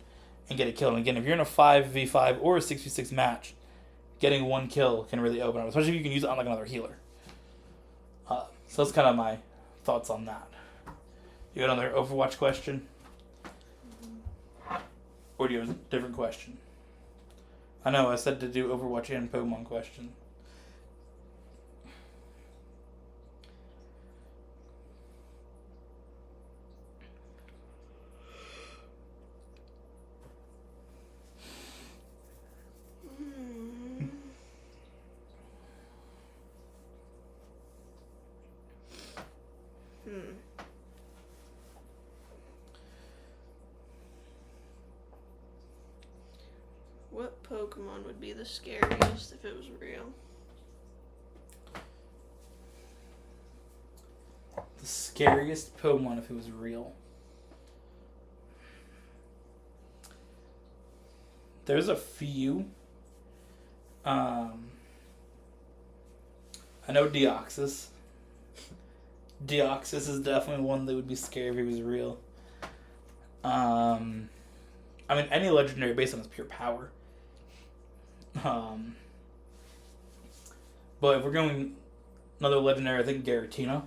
and get a kill. And again, if you're in a 5v5 or a 6v6 match, getting one kill can really open up, especially if you can use it on like another healer. So that's kind of my thoughts on that. You got another Overwatch question? Or do you have a different question? I know, I said to do Overwatch and Pokemon question. What Pokemon would be the scariest if it was real? The scariest Pokemon if it was real. There's a few. I know Deoxys. Deoxys is definitely one that would be scary if it was real. I mean, any legendary based on its pure power. But if we're going another legendary, I think Giratina.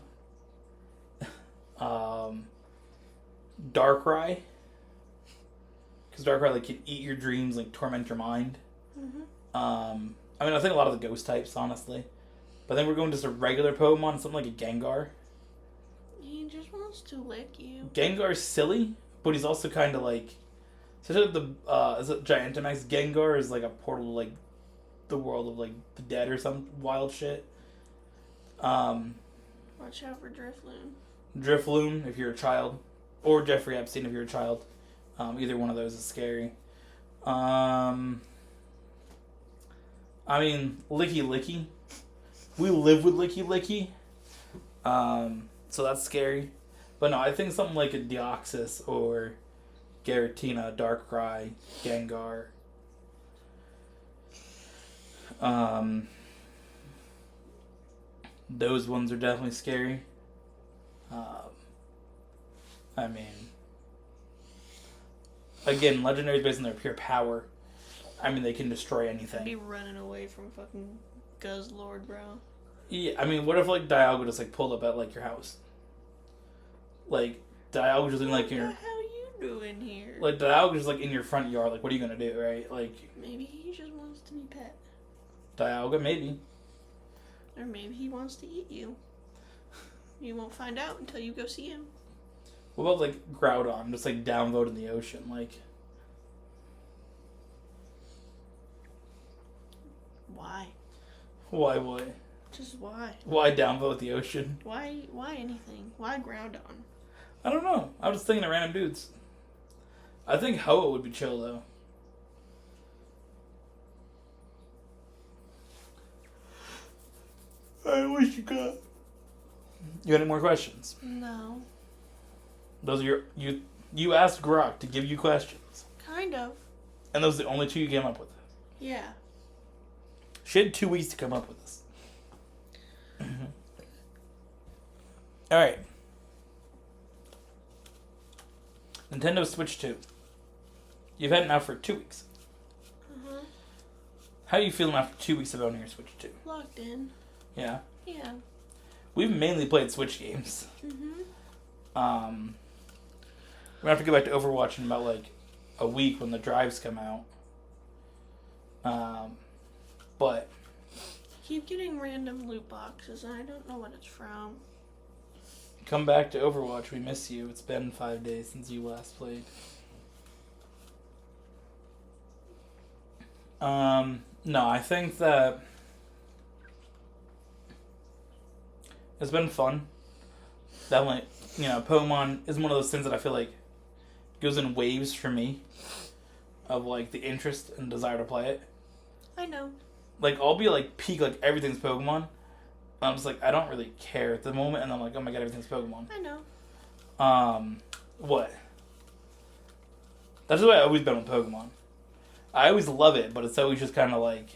Darkrai. Because Darkrai like can eat your dreams, like torment your mind. Mm-hmm. I mean, I think a lot of the ghost types, honestly. But then we're going just a regular Pokemon, something like a Gengar. He just wants to lick you. Gengar's silly, but he's also kind of like... So the is it Gigantamax? Gengar is like a portal to like the world of like the dead or some wild shit. Watch out for Drifloon. Drifloon if you're a child, or Jeffrey Epstein if you're a child. Either one of those is scary. I mean, Licky Licky. We live with Licky Licky. So that's scary. But no, I think something like a Deoxys or Giratina, Darkrai, Gengar. Those ones are definitely scary. I mean, again, legendaries based on their pure power. I mean, they can destroy anything. I'd be running away from fucking Guzzlord, bro. Yeah, I mean, what if like Dialga just like pulled up at like your house? Like Dialga just in like your. What the hell you doing here? Like Dialga just like in your front yard. Like, what are you gonna do, right? Like. Maybe he just wants to be pet. Dialga, maybe. Or maybe he wants to eat you. You won't find out until you go see him. What about like Groudon, just like downvote in the ocean, like? Why? Why what? Just why? Why downvote the ocean? Why anything? Why Groudon? I don't know. I was just thinking of random dudes. I think Hoa would be chill though. I wish you could. You got any more questions? No. Those are you asked Grok to give you questions. Kind of. And those are the only two you came up with. Yeah. She had 2 weeks to come up with this. Alright. Nintendo Switch 2. You've had it now for 2 weeks. Uh-huh. How are you feeling after 2 weeks of owning your Switch 2? Logged in. Yeah. Yeah. We've mainly played Switch games. Mm-hmm. We're gonna have to go back to Overwatch in about like a week when the drives come out. But Keep getting random loot boxes and I don't know what it's from. come back to Overwatch. We miss you. It's been 5 days since you last played. No, I think that it's been fun. Definitely, Pokemon is one of those things that I feel like goes in waves for me of like the interest and desire to play it. I know. Like I'll be like peak like everything's Pokemon, I'm just like, I don't really care at the moment, and I'm like, oh my god, everything's Pokemon. I know. What? That's the way I've always been with Pokemon. I always love it, but it's always just kind of like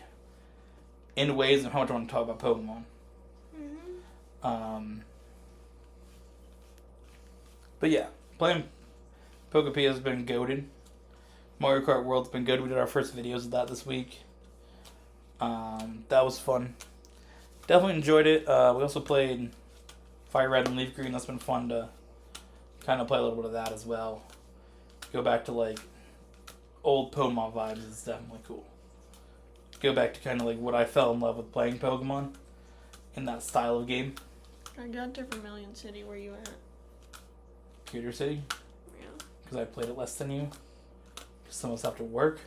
in ways of how much I want to talk about Pokemon. Mm-hmm. But yeah, playing Pokepia has been goated. Mario Kart World's been good. We did our first videos of that this week. That was fun. Definitely enjoyed it. We also played Fire Red and Leaf Green. That's been fun to kind of play a little bit of that as well. Go back to like old Pokemon vibes is definitely cool. Go back to kind of like what I fell in love with playing Pokemon in that style of game. I got to Vermilion City. Where you at? Curator City? Yeah. Because I played it less than you. Because some of us have to work.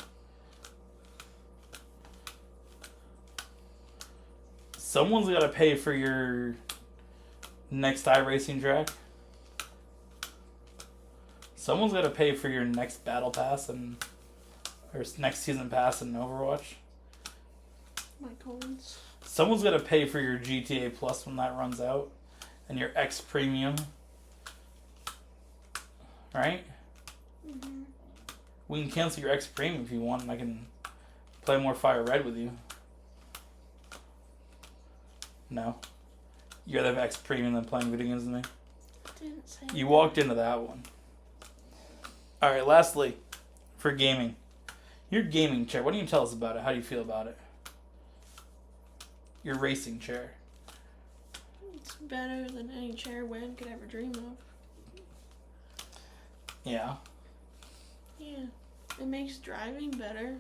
Someone's got to pay for your next iRacing track. Someone's got to pay for your next battle pass or next season pass in Overwatch. My coins. Someone's got to pay for your GTA Plus when that runs out, and your X Premium. Right? Mm-hmm. We can cancel your X Premium if you want, and I can play more Fire Red with you. No? You'd rather have X Premium than playing video games with me? Didn't say You that. walked into that one. Alright, lastly, for gaming. Your gaming chair, what do you tell us about it? How do you feel about it? Your racing chair. It's better than any chair Wen could ever dream of. Yeah. Yeah. It makes driving better.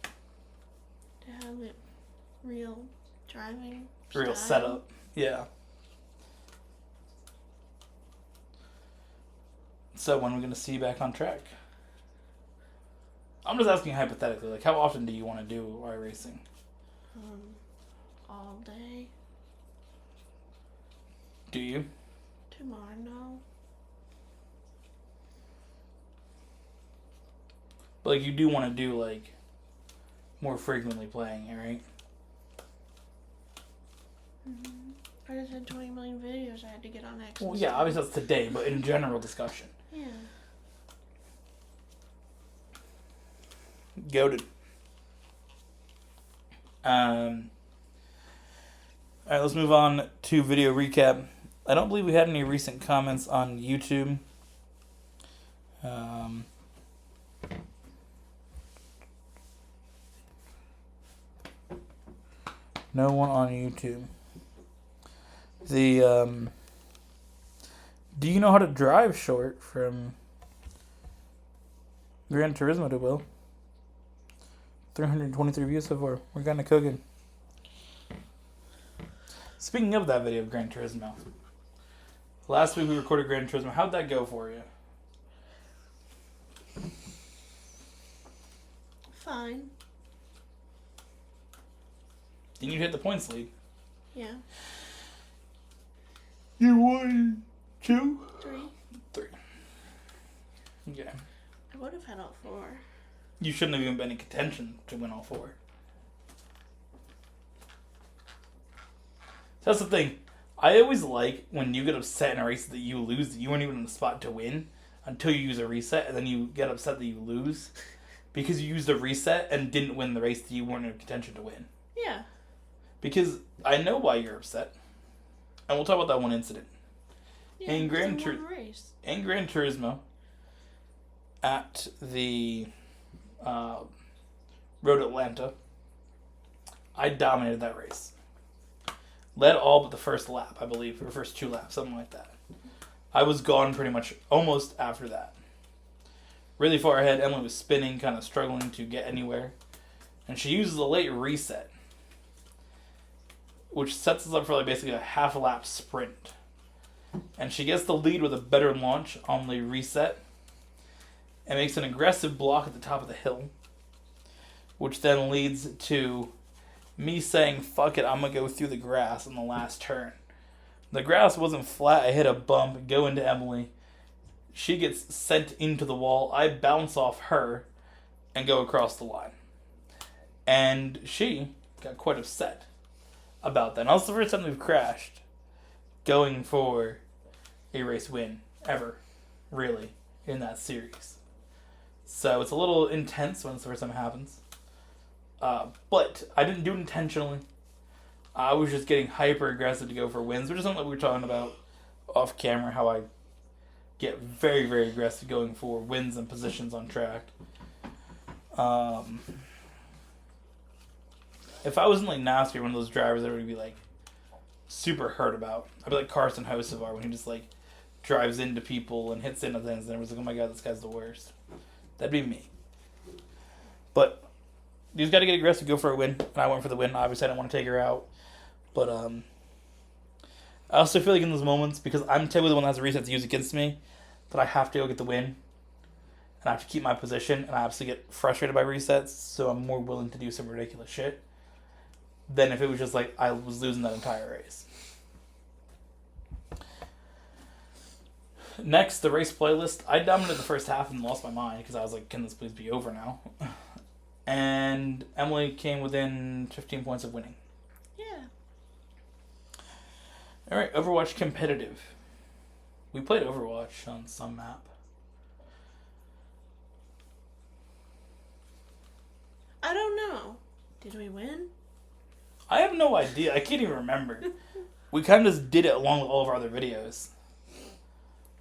To have it real driving. Real style. setup. Yeah. So when are we going to see you back on track? I'm just asking hypothetically, like how often do you want to do iRacing? All day. Do you? Tomorrow, no. But like you do want to do like more frequently playing it, right? Mm-hmm. I just had 20 million videos I had to get on X. Well, yeah, obviously that's today, but in general discussion. Yeah. Goated. Alright, let's move on to video recap. I don't believe we had any recent comments on YouTube. No one on YouTube. Do you know how to drive short from Gran Turismo to Will? 323 views so far. We're kind of cooking. Speaking of that video of Gran Turismo, last week we recorded Gran Turismo. How'd that go for you? Fine. Didn't you hit the points lead? Yeah. You won 2? 3. 3. Okay. I would have had all 4. You shouldn't have even been in contention to win all 4. That's the thing. I always like when you get upset in a race that you lose, that you weren't even in the spot to win until you use a reset, and then you get upset that you lose because you used a reset and didn't win the race that you weren't in contention to win. Yeah. Because I know why you're upset. And we'll talk about that one incident. Yeah. In Gran Turismo. Turismo, at the Road Atlanta, I dominated that race. Led all but the first lap, I believe, or first 2 laps, something like that. I was gone pretty much almost after that. Really far ahead, Emily was spinning, kind of struggling to get anywhere. And she uses a late reset, which sets us up for like basically a half a lap sprint. And she gets the lead with a better launch on the reset and makes an aggressive block at the top of the hill, which then leads to me saying, fuck it, I'm going to go through the grass on the last turn. The grass wasn't flat. I hit a bump, go into Emily. She gets sent into the wall. I bounce off her and go across the line. And she got quite upset about that. And also the first time we've crashed going for a race win ever, really, in that series. So it's a little intense when it's the first time it happens. But I didn't do it intentionally. I was just getting hyper aggressive to go for wins, which is something that we were talking about off camera, how I get very, very aggressive going for wins and positions on track. If I was in like NASCAR, one of those drivers that would be like super hurt about, I'd be like Carson Hocevar when he just like drives into people and hits into things, and everyone's like, "Oh my god, this guy's the worst." That'd be me. But you just got to get aggressive, go for a win, and I went for the win. Obviously, I didn't want to take her out, but I also feel like in those moments, because I'm typically the one that has a reset to use against me, that I have to go get the win, and I have to keep my position, and I absolutely get frustrated by resets, so I'm more willing to do some ridiculous shit than if it was just like I was losing that entire race. Next, the race playlist. I dominated the first half and lost my mind because I was like, can this please be over now? And Emily came within 15 points of winning. Yeah. Alright, Overwatch competitive. We played Overwatch on some map. I don't know. Did we win? I have no idea. I can't even remember. We kind of just did it along with all of our other videos.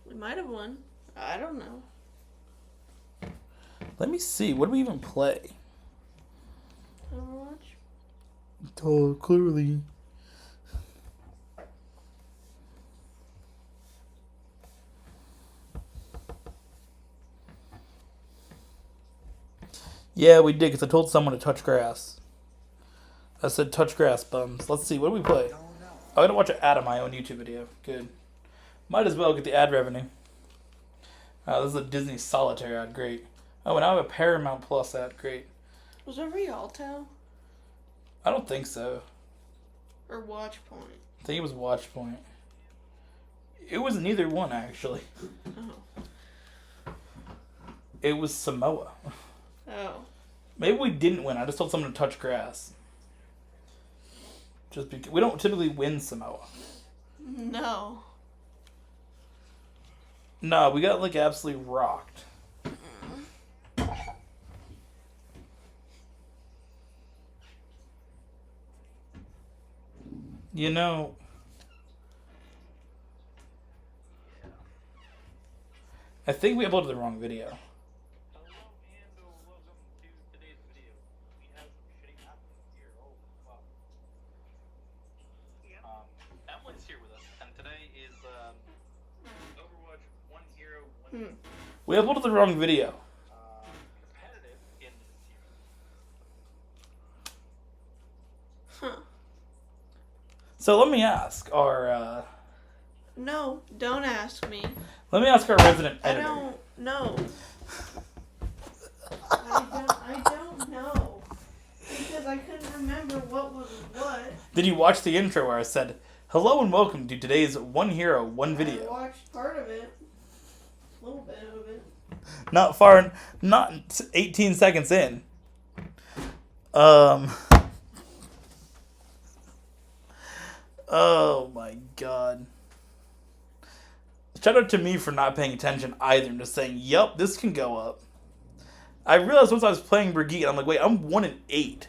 We might have won. I don't know. Let me see. What do we even play? Overwatch? Oh, clearly. Yeah, we did, because I told someone to touch grass. I said, touch grass, bums. Let's see, what do we play? I'm going to watch an ad on my own YouTube video. Good. Might as well get the ad revenue. This is a Disney Solitaire ad. Great. Oh, and I have a Paramount Plus ad. Great. Was it Rialto? I don't think so. Or Watchpoint? I think it was Watchpoint. It was neither one, actually. Oh. It was Samoa. Oh. Maybe we didn't win. I just told someone to touch grass. Just because we don't typically win Samoa. No. No, we got like absolutely rocked. You know, I think we uploaded the wrong video. Emily's here with us, and today is Overwatch 1 Hero 1 Video. We uploaded the wrong video. Competitive in the series. Huh. So let me ask No, don't ask me. Let me ask our resident editor. I don't know. I don't know. Because I couldn't remember what was what. Did you watch the intro where I said, "Hello and welcome to today's 1 Hero 1 Video"? I watched part of it. A little bit of it. Not far, not 18 seconds in. Oh my god. Shout out to me for not paying attention either and just saying, "Yup, this can go up." I realized once I was playing Brigitte, I'm like, wait, I'm 1-8.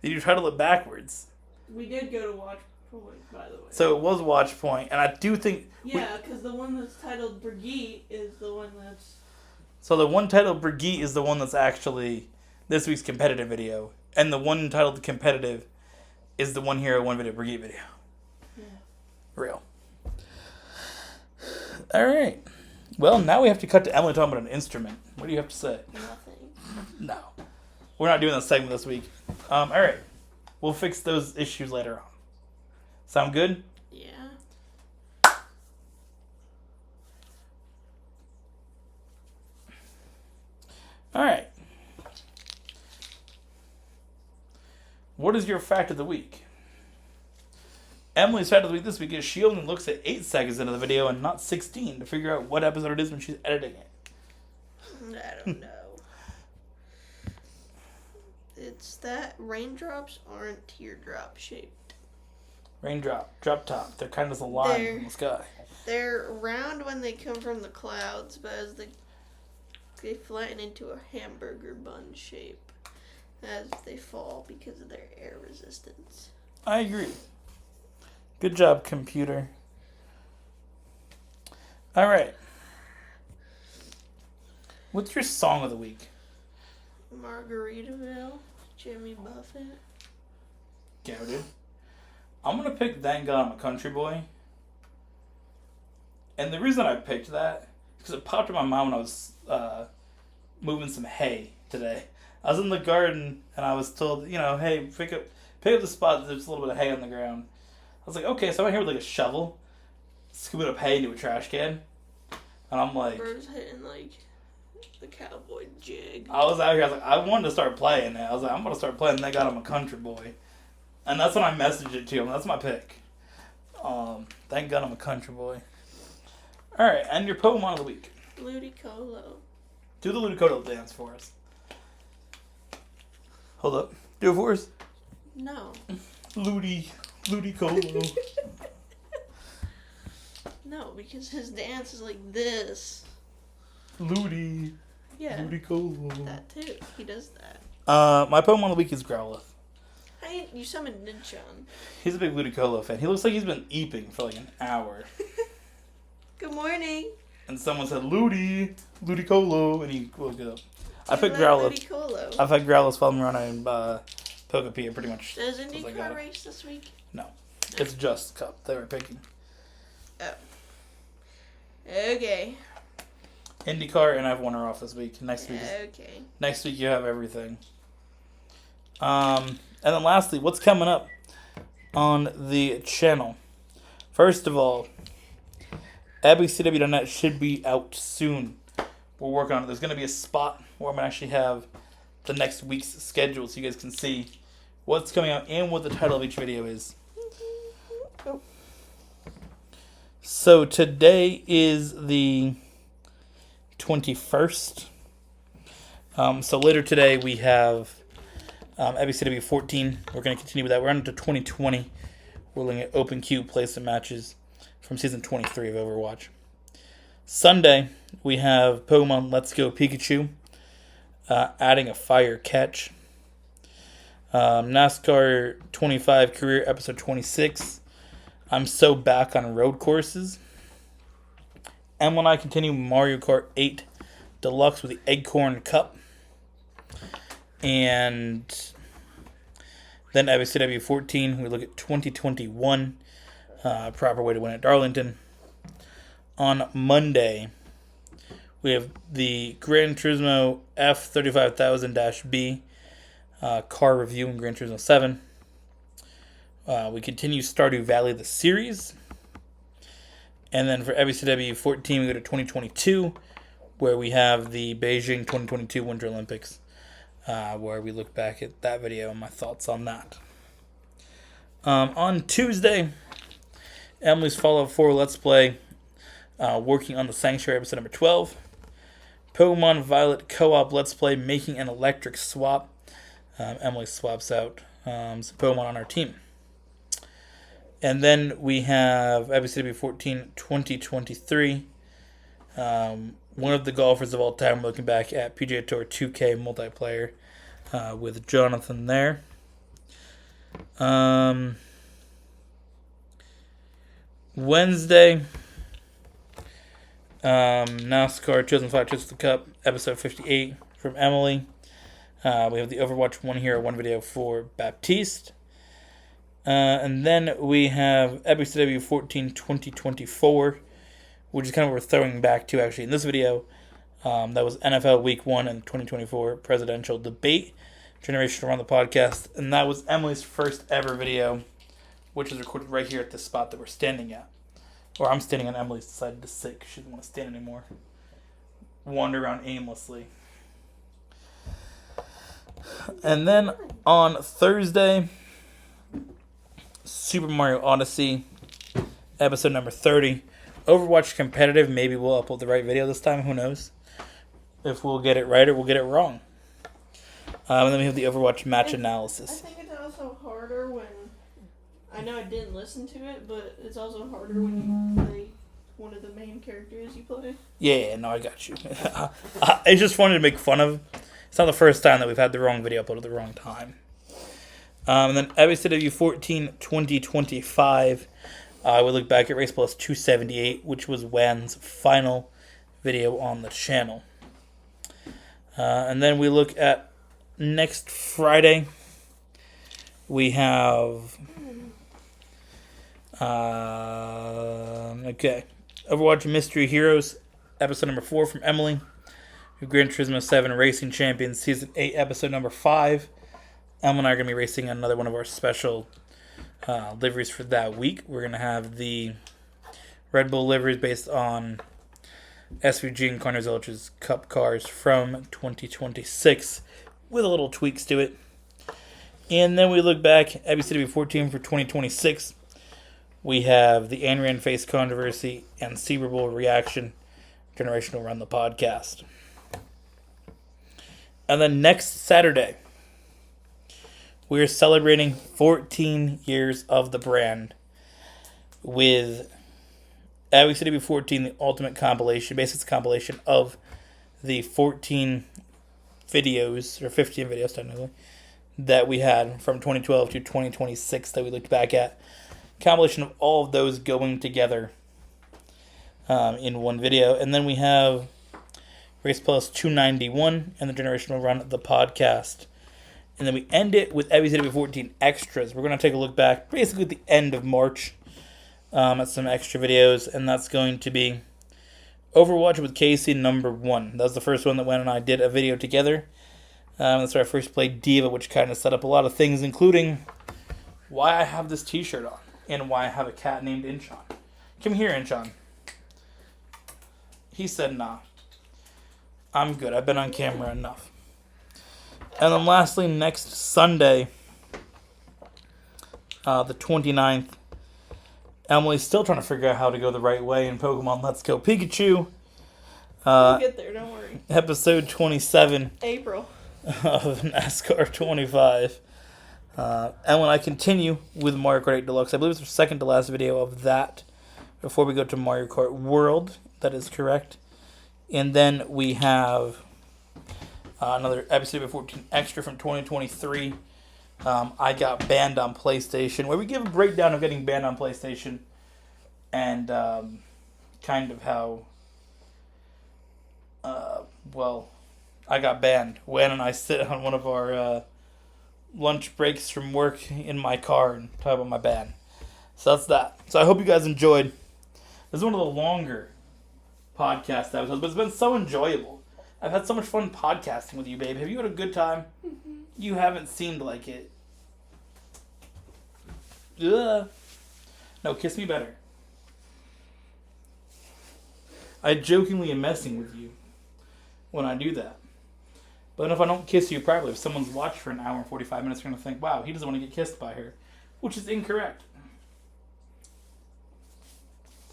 Did you try to look backwards? We did go to Watchpoint, by the way. So it was Watchpoint, and I do think... Yeah, because the one that's titled Brigitte is the one that's... So the one titled Brigitte is the one that's actually this week's competitive video, and the one titled competitive is the 1 Hero 1 Video Brigitte video. Yeah. Real. Alright. Well, now we have to cut to Emily talking about an instrument. What do you have to say? Nothing. No. We're not doing this segment this week. Alright. We'll fix those issues later on. Sound good? Yeah. Alright. What is your fact of the week? Emily's fact of the week this week is she only looks at 8 seconds into the video and not 16 to figure out what episode it is when she's editing it. I don't know. It's that raindrops aren't teardrop shaped. Raindrop, drop top. They're kind of a line in the sky. They're round when they come from the clouds, but as they flatten into a hamburger bun shape as they fall because of their air resistance. I agree. Good job, computer. All right. What's your song of the week? Margaritaville, Jimmy Buffett. Yeah, dude. I'm going to pick Thank God I'm a Country Boy. And the reason I picked that is because it popped in my mind when I was moving some hay today. I was in the garden and I was told, hey, pick up the spot that there's a little bit of hay on the ground. I was like, okay, so I'm here with like a shovel, scooping up hay into a trash can. And I'm like... Birds hitting like the cowboy jig. I was out here, I wanted to start playing it. I was like, I'm going to start playing Thank God I'm a Country Boy. And that's when I messaged it to him. That's my pick. Thank God I'm a Country Boy. Alright, and your Pokemon of the week. Ludicolo. Do the Ludicolo dance for us. Hold up. Do it for us. No. Ludicolo. No, because his dance is like this. Yeah. Ludicolo. That too. He does that. My Pokemon of the week is Growlithe. Hey, you summoned Ninchan. He's a big Ludicolo fan. He looks like he's been eeping for like an hour. Good morning. And someone said, Ludicolo, and he woke up. I picked Growlithe. Ludicolo. I've had Growlithe following me around in Pokepia pretty much. Does IndyCar race this week? No. It's just Cup they were picking. Oh. Okay. IndyCar, and I have one off this week. Next week you have everything. And then lastly, what's coming up on the channel? First of all, Epiccw.net should be out soon. We're working on it. There's going to be a spot where I'm going to actually have the next week's schedule so you guys can see what's coming out and what the title of each video is. Oh. So today is the 21st. So later today we have Epiccw 14. We're going to continue with that. We're on to 2020. We're looking at open queue placement matches from Season 23 of Overwatch. Sunday, we have Pokemon Let's Go Pikachu adding a fire catch. NASCAR 25 Career Episode 26. I'm so back on road courses. And when I continue Mario Kart 8 Deluxe with the Acorn Cup. And then Epiccw 14, we look at 2021. Proper way to win at Darlington. On Monday, we have the Gran Turismo F35000-B car review in Gran Turismo 7. We continue Stardew Valley, the series. And then for Epiccw 14, we go to 2022, where we have the Beijing 2022 Winter Olympics, where we look back at that video and my thoughts on that. On Tuesday, Emily's Fallout 4 Let's Play, working on the Sanctuary episode number 12. Pokemon Violet Co-op Let's Play, making an electric swap. Emily swaps out some Pokemon on our team. And then we have Epiccw 14 2023. One of the golfers of all time, looking back at PGA Tour 2K multiplayer with Jonathan there. Wednesday, NASCAR 2005 Trips to the Cup, episode 58 from Emily. We have the Overwatch 1 Hero 1 video for Baptiste. And then we have Epiccw 14 2024, which is kind of what we're throwing back to actually in this video. That was NFL Week 1 and 2024 presidential debate, Generation Around the Podcast. And that was Emily's first ever video, which is recorded right here at this spot that we're standing at. Or I'm standing on Emily's decided to sit because she doesn't want to stand anymore. Wander around aimlessly. And then on Thursday, Super Mario Odyssey, episode number 30. Overwatch competitive. Maybe we'll upload the right video this time. Who knows? If we'll get it right or we'll get it wrong. And then we have the Overwatch match analysis. I think it's also harder when... I know I didn't listen to it, but it's also harder when you play one of the main characters you play. Yeah, no, I got you. It's just funny to make fun of. It's not the first time that we've had the wrong video uploaded at the wrong time. And then Epiccw 14 2025. We look back at Race Plus 278, which was Wan's final video on the channel. And then we look at next Friday. We have... Overwatch Mystery Heroes, episode number 4 from Emily. Gran Turismo 7 Racing Champions, season 8, episode number 5. Emily and I are going to be racing another one of our special liveries for that week. We're going to have the Red Bull liveries based on SVG and Connor Zilich's Cup cars from 2026 with a little tweaks to it. And then we look back, Epiccw 14 for 2026. We have the Ayn Rand face controversy and Super Bowl reaction. Generation will run the podcast. And then next Saturday, we are celebrating 14 years of the brand with Epiccw 14, the ultimate compilation, basic compilation of the 14 videos, or 15 videos technically, that we had from 2012 to 2026 that we looked back at. Compilation of all of those going together in one video. And then we have Race Plus 291 and the Generational Run, the podcast. And then we end it with Epiccw 14 extras. We're going to take a look back basically at the end of March at some extra videos. And that's going to be Overwatch with Casey number 1. That was the first one that Wen and I did a video together. That's where I first played Diva, which kind of set up a lot of things, including why I have this t-shirt on. And why I have a cat named Inchon. Come here, Inchon. He said, nah. I'm good. I've been on camera enough. And then lastly, next Sunday, the 29th, Emily's still trying to figure out how to go the right way in Pokemon Let's Go Pikachu. We'll get there, don't worry. Episode 27. April. Of NASCAR 25. And when I continue with Mario Kart 8 Deluxe, I believe it's the second to last video of that before we go to Mario Kart World. That is correct. And then we have another Epiccw 14 extra from 2023. I got banned on PlayStation, where we give a breakdown of getting banned on PlayStation and kind of how, I got banned. Wen and I sit on one of our lunch breaks from work in my car and talk about my ban. So that's that. So I hope you guys enjoyed. This is one of the longer podcast episodes, but it's been so enjoyable. I've had so much fun podcasting with you, babe. Have you had a good time? Mm-hmm. You haven't seemed like it. Ugh. No, kiss me better. I jokingly am messing with you when I do that. But if I don't kiss you properly, if someone's watched for an hour and 45 minutes, they're going to think, wow, he doesn't want to get kissed by her. Which is incorrect.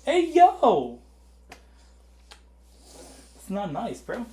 Hey, yo! It's not nice, bro.